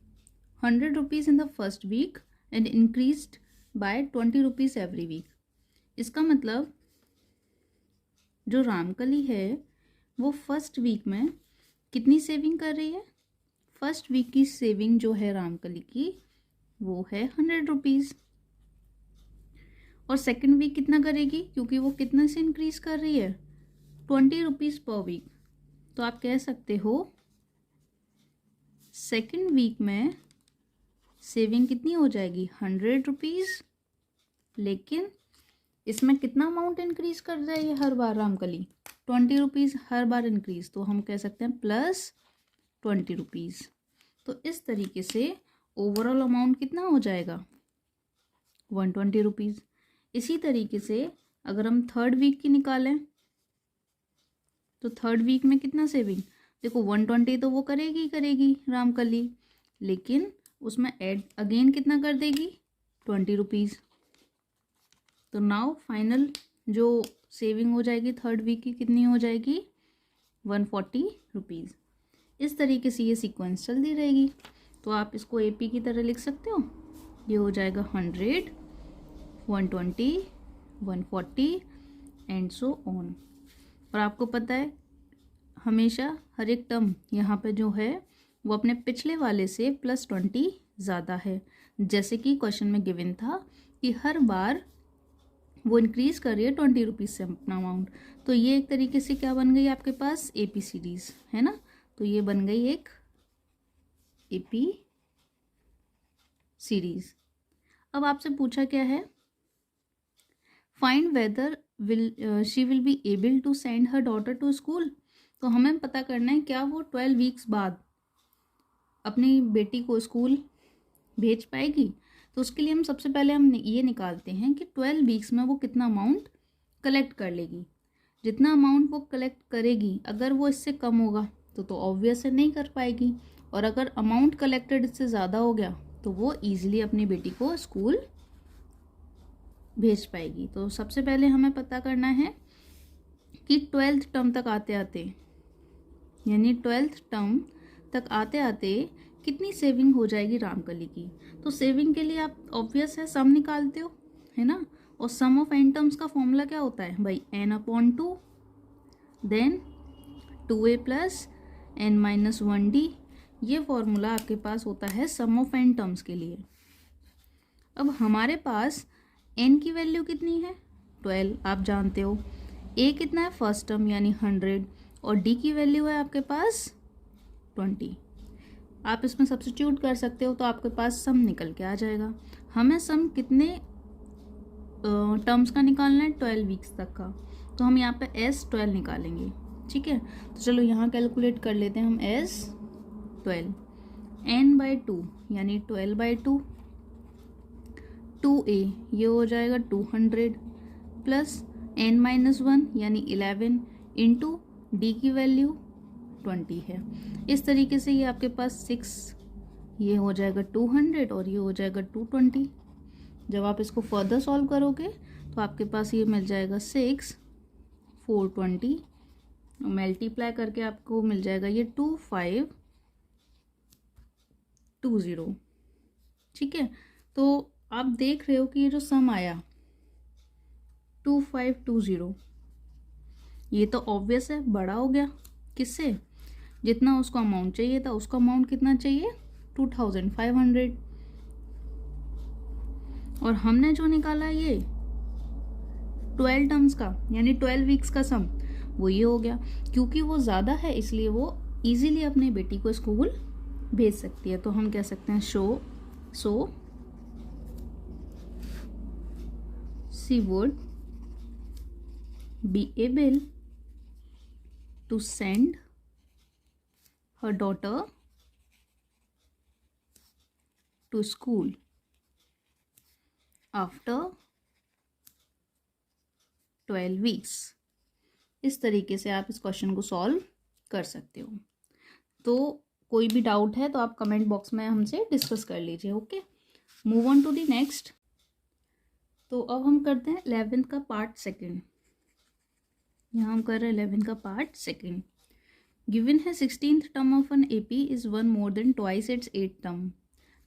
100 rupees in the first week and increased by 20 rupees every week. इसका मतलब जो रामकली है वो फर्स्ट वीक में कितनी सेविंग कर रही है, फर्स्ट वीक की सेविंग जो है रामकली की वो है 100 रुपीज़ और सेकेंड वीक कितना करेगी, क्योंकि वो कितने से इंक्रीज कर रही है 20 रुपीज़ पर वीक। तो आप कह सकते हो सेकेंड वीक में सेविंग कितनी हो जाएगी 100 रुपीज़, लेकिन इसमें कितना अमाउंट इंक्रीज कर रही है हर बार रामकली 20 रुपीज़ हर बार इंक्रीज, तो हम कह सकते हैं +20 रुपीज़। तो इस तरीके से ओवरऑल अमाउंट कितना हो जाएगा 120 रुपीज़। इसी तरीके से अगर हम थर्ड वीक की निकालें तो थर्ड वीक में कितना सेविंग, देखो 120 तो वो करेगी रामकली, लेकिन उसमें ऐड अगेन कितना कर देगी 20 रुपीज़। तो नाउ फाइनल जो सेविंग हो जाएगी थर्ड वीक की कितनी हो जाएगी 140 रुपीज़। इस तरीके से ये सीक्वेंस चलती रहेगी। तो आप इसको AP की तरह लिख सकते हो, ये हो जाएगा 100 120 140 एंड सो ऑन। और आपको पता है हमेशा हर एक टर्म यहाँ पे जो है वो अपने पिछले वाले से +20 ज़्यादा है। जैसे कि क्वेश्चन में गिवन था कि हर बार वो इंक्रीज़ कर रही है 20 रुपीज़ से अपना अमाउंट। तो ये एक तरीके से क्या बन गई आपके पास AP सीरीज़ है ना, तो ये बन गई एक AP सीरीज़। अब आपसे पूछा क्या है, find whether she will be able to send her daughter to school. तो हमें पता करना है क्या वो 12 वीक्स बाद अपनी बेटी को स्कूल भेज पाएगी। तो उसके लिए हम सबसे पहले हम ये निकालते हैं कि 12 वीक्स में वो कितना अमाउंट कलेक्ट कर लेगी। जितना अमाउंट वो कलेक्ट करेगी अगर वो इससे कम होगा तो ऑब्वियस है नहीं कर पाएगी, और अगर अमाउंट कलेक्टेड इससे ज़्यादा हो गया तो वो ईजिली अपनी बेटी को स्कूल भेज पाएगी। तो सबसे पहले हमें पता करना है कि 12th टर्म तक आते आते, यानी 12th टर्म तक आते आते कितनी सेविंग हो जाएगी रामकली की। तो सेविंग के लिए आप ऑब्वियस है सम निकालते हो है ना, और सम ऑफ n टर्म्स का फॉर्मूला क्या होता है भाई n/2 then 2a + n - 1d। ये फॉर्मूला आपके पास होता है सम ऑफ n टर्म्स के लिए। अब हमारे पास n की वैल्यू कितनी है 12, आप जानते हो। a कितना है फर्स्ट टर्म यानी 100, और डी की वैल्यू है आपके पास 20। आप इसमें सब्स्टिट्यूट कर सकते हो तो आपके पास सम निकल के आ जाएगा। हमें सम कितने टर्म्स का निकालना है, 12 वीक्स तक का, तो हम यहाँ पे S12 निकालेंगे। ठीक है, तो चलो यहाँ कैलकुलेट कर लेते हैं हम S12 n/2 यानी 12/2 2a ये हो जाएगा 200 प्लस n-1 यानी 11 इंटू डी की वैल्यू 20 है। इस तरीके से ये आपके पास 6 ये हो जाएगा 200 और ये हो जाएगा 220। जब आप इसको फर्दर सॉल्व करोगे तो आपके पास ये मिल जाएगा 6 420 मल्टीप्लाई करके आपको मिल जाएगा ये 2520। ठीक है, तो आप देख रहे हो कि ये जो सम आया 2520 ये तो ऑब्वियस है बड़ा हो गया। किससे? जितना उसको अमाउंट चाहिए था उसका अमाउंट कितना चाहिए 2500 और हमने जो निकाला ये 12 टर्म्स का यानी 12 वीक्स का सम वो ये हो गया। क्योंकि वो ज़्यादा है इसलिए वो इजीली अपने बेटी को स्कूल भेज सकती है। तो हम कह सकते हैं सो she would be able to send her daughter to school after 12 weeks। इस तरीके से आप इस क्वेश्चन को सॉल्व कर सकते हो। तो कोई भी डाउट है तो आप कमेंट बॉक्स में हमसे डिस्कस कर लीजिए। Okay, move on to the next. तो अब हम करते हैं 11th का पार्ट सेकंड। यहाँ हम कर रहे हैं 11th का पार्ट सेकंड। गिवन है 16th term of an AP is 1 more than twice its 8th term.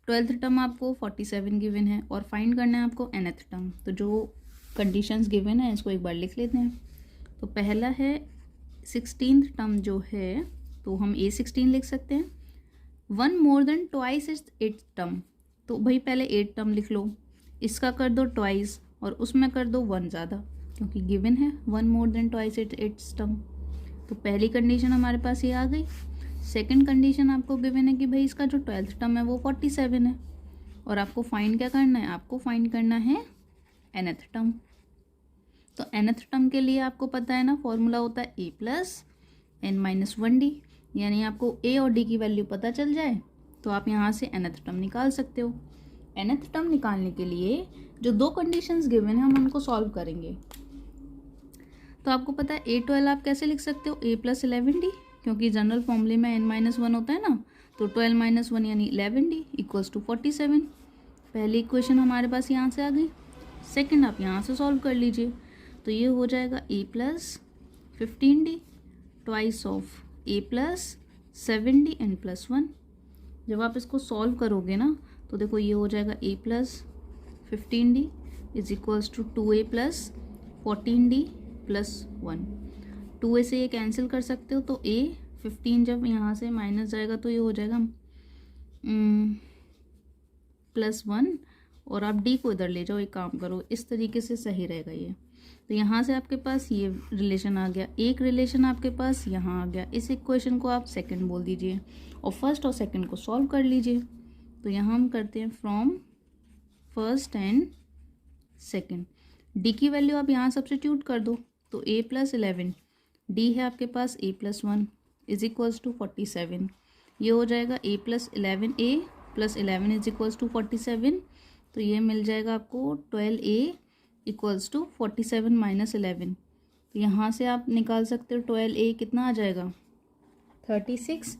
12th term आपको 47 गिवन है और फाइंड करना है आपको nth टर्म। तो जो कंडीशंस गिवन है इसको एक बार लिख लेते हैं। तो पहला है 16th टर्म जो है तो हम A16 लिख सकते हैं। 1 more than twice its 8th term, तो भाई पहले 8 टर्म लिख लो, इसका कर दो ट्वाइस और उसमें कर दो 1 ज़्यादा क्योंकि गिवन है 1 more than twice its 8th term. तो पहली कंडीशन हमारे पास ये आ गई। सेकंड कंडीशन आपको गिवन है कि भाई इसका जो 12th टर्म है वो 47 है और आपको फाइंड क्या करना है, आपको फाइंड करना है nth टर्म। तो nth टर्म के लिए आपको पता है ना फॉर्मूला होता है a प्लस n-1d, यानी आपको a और d की वैल्यू पता चल जाए तो आप यहाँ से nth टर्म निकाल सकते हो। nth टर्म निकालने के लिए जो दो कंडीशंस गिवन है हम उनको सॉल्व करेंगे। तो आपको पता है A12 आप कैसे लिख सकते हो, a प्लस 11d, क्योंकि जनरल फॉर्मूले में n-1 होता है ना, तो 12 - 1 यानी 11d इक्वल्स टू 47। पहली इक्वेशन हमारे पास यहाँ से आ गई। सेकंड आप यहाँ से सॉल्व कर लीजिए तो ये हो जाएगा a plus 15d twice of a plus 7d n plus 1। जब आप इसको सॉल्व करोगे ना तो देखो ये हो जाएगा a plus 15d is equals to 2a plus 14d plus 1। 2a से ये कैंसिल कर सकते हो तो a 15 जब यहाँ से माइनस जाएगा तो ये हो जाएगा प्लस 1 और आप d को इधर ले जाओ, एक काम करो इस तरीके से सही रहेगा ये। तो यहाँ से आपके पास ये रिलेशन आ गया, एक रिलेशन आपके पास यहाँ आ गया। इस इक्वेशन को आप सेकंड बोल दीजिए और फर्स्ट और सेकंड को सॉल्व कर लीजिए। तो यहाँ हम करते हैं from first and second. D की वैल्यू आप यहाँ सब्स्टिट्यूट कर दो तो a प्लस 11 डी है आपके पास a plus 1 is equals to 47। ये हो जाएगा a plus 11 a plus 11 is equals to 47। तो ये मिल जाएगा आपको 12a इक्वल्स टू 47 माइनस 11। तो यहाँ से आप निकाल सकते हो 12a कितना आ जाएगा 36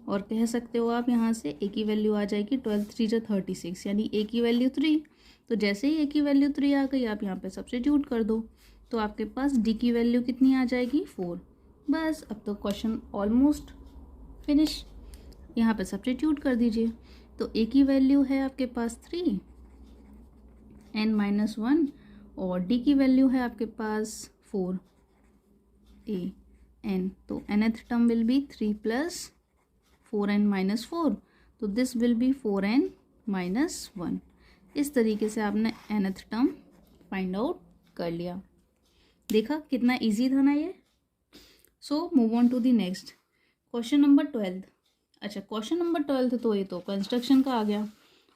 और कह सकते हो आप यहाँ से a की वैल्यू आ जाएगी 12 3 जो 36 यानी a की वैल्यू 3। तो जैसे ही a की वैल्यू 3 आ गई आप यहाँ पे सब्स्टिट्यूट कर दो तो आपके पास d की वैल्यू कितनी आ जाएगी 4। बस अब तो क्वेश्चन ऑलमोस्ट फिनिश। यहाँ पे सब्स्टिट्यूट कर दीजिए तो a की वैल्यू है आपके पास 3 n-1 और d की वैल्यू है आपके पास 4 a n। तो nth term will be 3 plus 4n-4, तो दिस विल बी 4n-1। इस तरीके से आपने nth टर्म फाइंड आउट कर लिया। देखा कितना इजी था ना ये। So move on to the next question number 12। अच्छा, क्वेश्चन नंबर 12 तो ये तो कंस्ट्रक्शन का आ गया,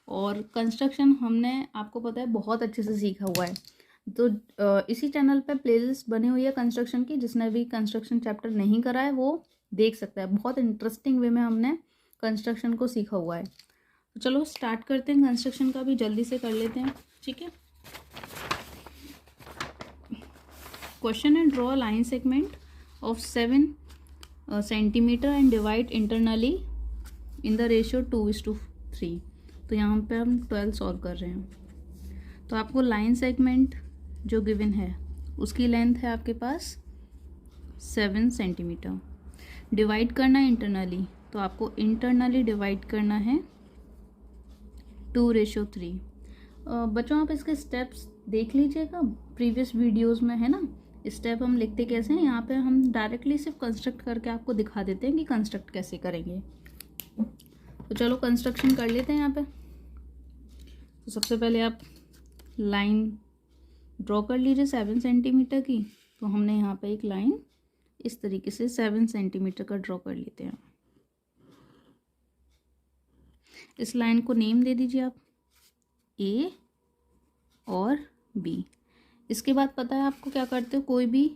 और कंस्ट्रक्शन हमने आपको पता है बहुत अच्छे से सीखा हुआ है। तो इसी चैनल पे प्लेलिस्ट बनी हुई है कंस्ट्रक्शन की, जिसने भी कंस्ट्रक्शन चैप्टर नहीं करा है वो देख सकता है। बहुत इंटरेस्टिंग वे में हमने कंस्ट्रक्शन को सीखा हुआ है। तो चलो स्टार्ट करते हैं, कंस्ट्रक्शन का भी जल्दी से कर लेते हैं, ठीक है। क्वेश्चन है, draw line segment of 7 centimetre and divide internally in the ratio 2:3। तो यहाँ पे हम 12 सॉल्व कर रहे हैं। तो आपको लाइन सेगमेंट जो गिवन है उसकी लेंथ है आपके पास 7 सेंटीमीटर, डिवाइड करना है इंटरनली, तो आपको इंटरनली डिवाइड करना है 2:3। बच्चों आप इसके स्टेप्स देख लीजिएगा प्रीवियस वीडियोस में, है ना। स्टेप हम लिखते कैसे हैं, यहाँ पे हम डायरेक्टली सिर्फ कंस्ट्रक्ट करके आपको दिखा देते हैं कि कंस्ट्रक्ट कैसे करेंगे। तो चलो कंस्ट्रक्शन कर लेते हैं यहाँ पे। तो सबसे पहले आप लाइन ड्रॉ कर लीजिए 7 सेंटीमीटर की। तो हमने यहाँ पे एक लाइन इस तरीके से 7 सेंटीमीटर का ड्रॉ कर लेते हैं। इस लाइन को नेम दे दीजिए आप ए और बी। इसके बाद पता है आपको क्या करते हो, कोई भी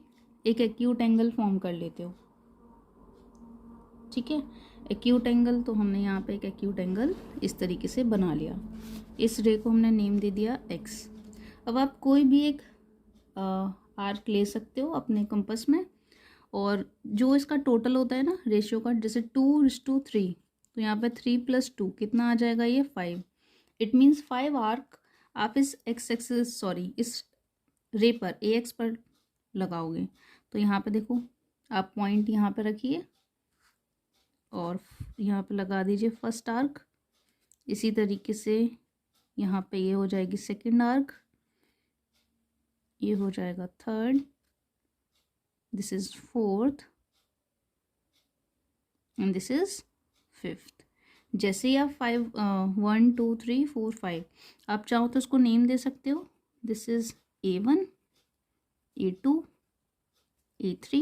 एक एक्यूट एंगल फॉर्म कर लेते हो, ठीक है। एक्यूट एंगल, तो हमने यहाँ पे एक एक्यूट एंगल इस तरीके से बना लिया। इस रे को हमने नेम दे दिया एक्स। अब आप कोई भी एक आर्क ले सकते हो अपने कंपास में, और जो इसका टोटल होता है ना रेशियो का, जैसे 2:3, तो यहाँ पे 3 + 2 कितना आ जाएगा, ये 5। इट मीन्स 5 आर्क आप इस एक्स एक्सिस इस रे पर ए एक्स पर लगाओगे। तो यहाँ पे देखो, आप पॉइंट यहाँ पे रखिए और यहाँ पे लगा दीजिए फर्स्ट आर्क। इसी तरीके से यहाँ पे ये हो जाएगी सेकंड आर्क, ये हो जाएगा third, this is fourth and this is fifth. जैसे ही आप 1 2 3 4 5 आप चाहो तो उसको नेम दे सकते हो। This is A1, A2, A3,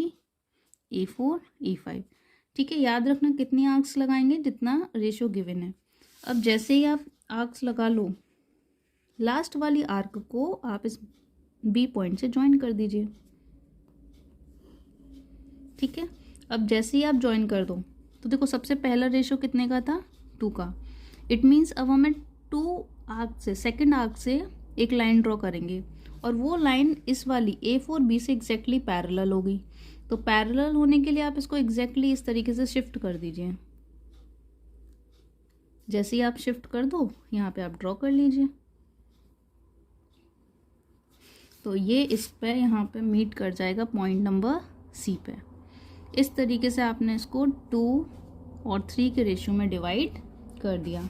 A4, A5, ठीक है। याद रखना कितनी आर्क्स लगाएंगे, जितना रेशियो गिवन है। अब जैसे ही आप आर्क्स लगा लो, लास्ट वाली आर्क को आप इस बी पॉइंट से ज्वाइन कर दीजिए, ठीक है। अब जैसे ही आप ज्वाइन कर दो, तो देखो सबसे पहला रेशियो कितने का था, 2 का। इट मीन्स अब हमें 2 आर्क से, सेकेंड आर्क से एक लाइन ड्रॉ करेंगे, और वो लाइन इस वाली A4B से एग्जैक्टली पैरेलल होगी। तो पैरेलल होने के लिए आप इसको एग्जैक्टली इस तरीके से शिफ्ट कर दीजिए। जैसे ही आप शिफ्ट कर दो, यहाँ पे आप ड्रॉ कर लीजिए। तो ये इस पे यहाँ पे मीट कर जाएगा पॉइंट नंबर C पे। इस तरीके से आपने इसको 2 और 3 के रेशियो में डिवाइड कर दिया।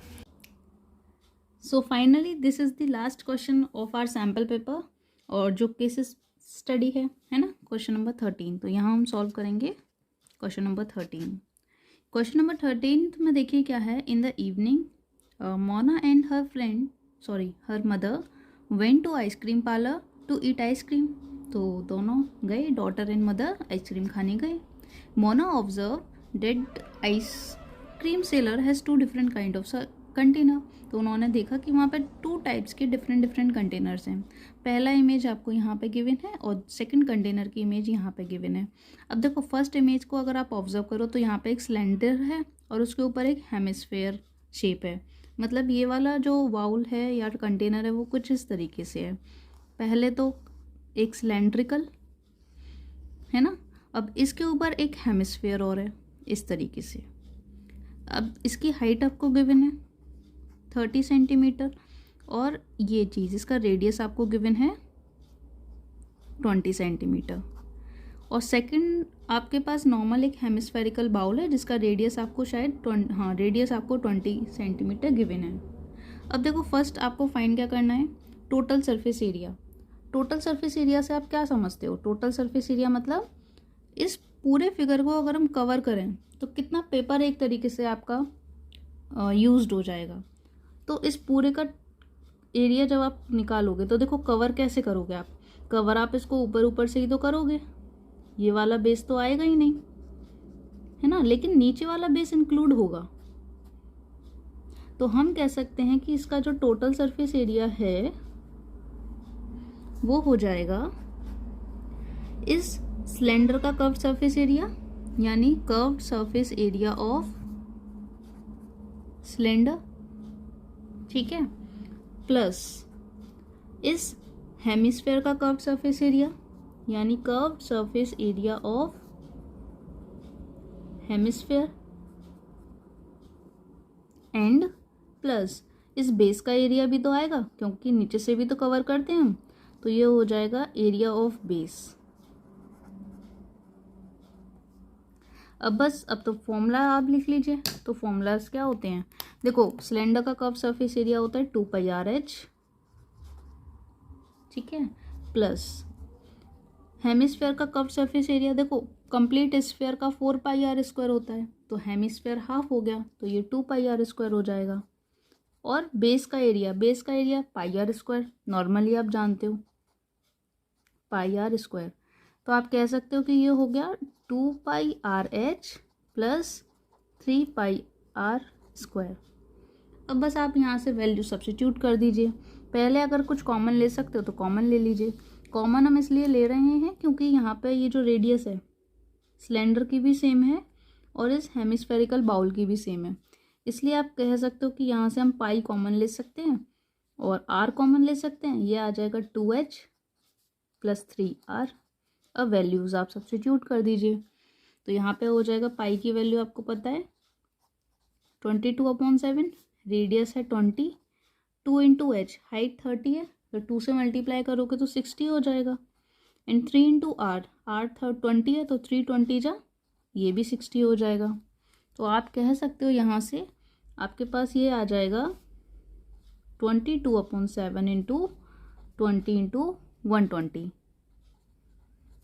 So finally this is the last question of our sample paper, और जो केसेस स्टडी है ना, क्वेश्चन नंबर 13। तो यहाँ हम सॉल्व करेंगे क्वेश्चन नंबर 13। क्वेश्चन नंबर 13 में देखिए क्या है। In the evening Mona and her mother went to ice cream parlour to eat ice cream. तो दोनों गए, डॉटर एंड मदर आइसक्रीम खाने गए। Mona observe that ice cream seller has 2 different kind of container. तो उन्होंने देखा कि वहाँ पे 2 टाइप्स के डिफरेंट कंटेनर्स हैं। पहला इमेज आपको यहाँ पे गिवन है और सेकंड कंटेनर की इमेज यहाँ पे गिवन है। अब देखो फर्स्ट इमेज को अगर आप ऑब्जर्व करो, तो यहाँ पे एक सिलेंडर है और उसके ऊपर एक हेमिस्फेयर शेप है। मतलब ये वाला जो बाउल है या कंटेनर है वो कुछ इस तरीके से है। पहले तो एक सिलेंड्रिकल है ना, अब इसके ऊपर एक हेमिस्फेयर और है इस तरीके से। अब इसकी हाइट आपको गिवन है 30 सेंटीमीटर, और ये चीज़ इसका रेडियस आपको गिवन है 20 सेंटीमीटर। और सेकंड आपके पास नॉर्मल एक हेमिस्फेरिकल बाउल है जिसका रेडियस आपको शायद रेडियस आपको 20 सेंटीमीटर गिवन है। अब देखो फर्स्ट आपको फाइंड क्या करना है, total surface area. Total surface area से आप क्या समझते हो, टोटल सरफेस एरिया मतलब इस पूरे फिगर को अगर हम कवर करें तो कितना पेपर एक तरीके से आपका यूज्ड हो जाएगा। तो इस पूरे का एरिया जब आप निकालोगे तो देखो कवर कैसे करोगे आप, कवर आप इसको ऊपर ऊपर से ही तो करोगे, ये वाला बेस तो आएगा ही नहीं। है ना, लेकिन नीचे वाला बेस इंक्लूड होगा। तो हम कह सकते हैं कि इसका जो टोटल सरफेस एरिया है वो हो जाएगा इस सिलेंडर का कर्व्ड सरफेस एरिया, यानी curved surface area of cylinder, ठीक है, प्लस इस हेमिस्फेयर का कर्व्ड सरफेस एरिया, यानी curved surface area of hemisphere, and plus इस बेस का एरिया भी तो आएगा क्योंकि नीचे से भी तो कवर करते हैं हम, तो ये हो जाएगा एरिया ऑफ बेस। अब तो फॉर्मूला आप लिख लीजिए। तो फॉर्मूलाज क्या होते हैं, देखो सिलेंडर का कर्व सरफेस एरिया होता है 2πRH, ठीक है, प्लस हेमिस्फेयर का कर्व सरफेस एरिया, देखो कंप्लीट स्फेयर का 4πr² होता है, तो हेमिस्फेयर हाफ हो गया तो ये 2πr² हो जाएगा। और बेस का एरिया πr², नॉर्मली आप जानते हो πr², तो आप कह सकते हो कि ये हो गया 2πRH प्लस 3πr²। अब बस आप यहाँ से वैल्यू सब्स्टिट्यूट कर दीजिए। पहले अगर कुछ कॉमन ले सकते हो तो कॉमन ले लीजिए। कॉमन हम इसलिए ले रहे हैं क्योंकि यहाँ पे ये जो रेडियस है सिलेंडर की भी सेम है और इस हेमिस्फेरिकल बाउल की भी सेम है, इसलिए आप कह सकते हो कि यहाँ से हम पाई कॉमन ले सकते हैं और r कॉमन ले सकते हैं। ये आ जाएगा 2h प्लस 3r। अब वैल्यूज़ आप सब्स्टिट्यूट कर दीजिए। तो यहाँ पे हो जाएगा पाई की वैल्यू आपको पता है 22/7, रेडियस है 20, 2 इंटू एच, हाइट 30 है तो 2 से मल्टीप्लाई करोगे तो 60 हो जाएगा, एंड 3 इंटू आर, 20 है तो 320 जा, ये भी 60 हो जाएगा। तो आप कह सकते हो यहाँ से आपके पास ये आ जाएगा 22/7 इंटू 20 इंटू 120।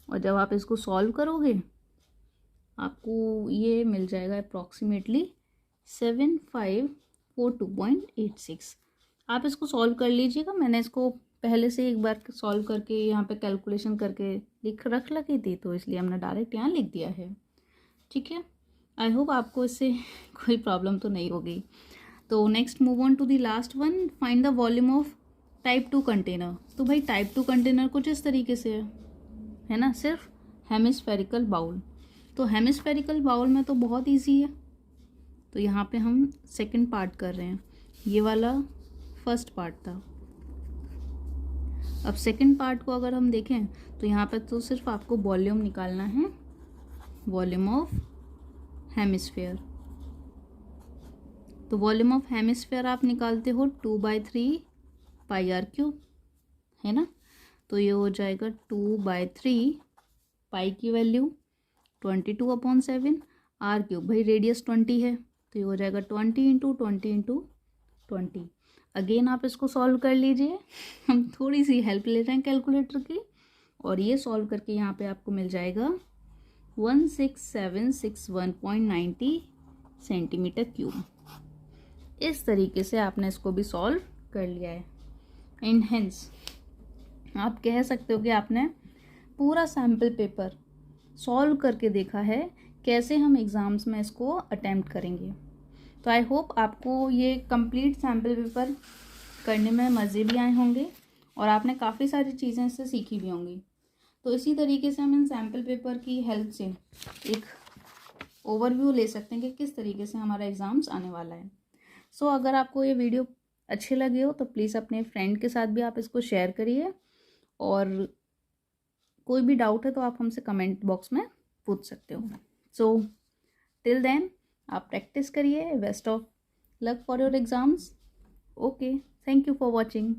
और जब आप इसको सॉल्व करोगे आपको ये मिल जाएगा अप्रॉक्सीमेटली 7542.86। आप इसको सॉल्व कर लीजिएगा। मैंने इसको पहले से एक बार सॉल्व करके यहाँ पे कैलकुलेशन करके रख लगी थी, तो इसलिए हमने डायरेक्ट यहाँ लिख दिया है, ठीक है। आई होप आपको इससे कोई प्रॉब्लम तो नहीं होगी। तो next move on to the last one, find the volume of type 2 container. तो भाई टाइप 2 कंटेनर कुछ इस तरीके से है ना, सिर्फ हेमिस्फेरिकल बाउल। तो हेमिस्फेरिकल बाउल में तो बहुत ईजी है, तो यहाँ पे हम सेकंड पार्ट कर रहे हैं, ये वाला फर्स्ट पार्ट था। अब सेकंड पार्ट को अगर हम देखें तो यहाँ पे तो सिर्फ आपको वॉल्यूम निकालना है, वॉल्यूम ऑफ हेमिस्फेयर। तो वॉल्यूम ऑफ हेमिस्फेयर आप निकालते हो 2/3πr³ है ना, तो ये हो जाएगा 2/3, पाई की वैल्यू 22/7, r³ भाई रेडियस 20 है तो ये हो जाएगा 20 इंटू 20 इंटू 20। अगेन आप इसको सॉल्व कर लीजिए, हम थोड़ी सी हेल्प ले रहे हैं कैलकुलेटर की, और ये सॉल्व करके यहाँ पे आपको मिल जाएगा 16761.90 सेंटीमीटर क्यूब। इस तरीके से आपने इसको भी सॉल्व कर लिया है। एंड हेंस आप कह सकते हो कि आपने पूरा सैम्पल पेपर सॉल्व करके देखा है कैसे हम एग्ज़ाम्स में इसको अटेम्प्ट करेंगे। तो आई होप आपको ये कंप्लीट सैम्पल पेपर करने में मज़े भी आए होंगे और आपने काफ़ी सारी चीज़ें इससे सीखी भी होंगी। तो इसी तरीके से हम इन सैम्पल पेपर की हेल्प से एक ओवरव्यू ले सकते हैं कि किस तरीके से हमारा एग्ज़ाम्स आने वाला है। सो अगर आपको ये वीडियो अच्छी लगी हो तो प्लीज़ अपने फ्रेंड के साथ भी आप इसको शेयर करिए, और कोई भी डाउट है तो आप हमसे कमेंट बॉक्स में पूछ सकते हो। सो टिल देन आप प्रैक्टिस करिए। Best of luck for your exams. Okay, thank you for watching.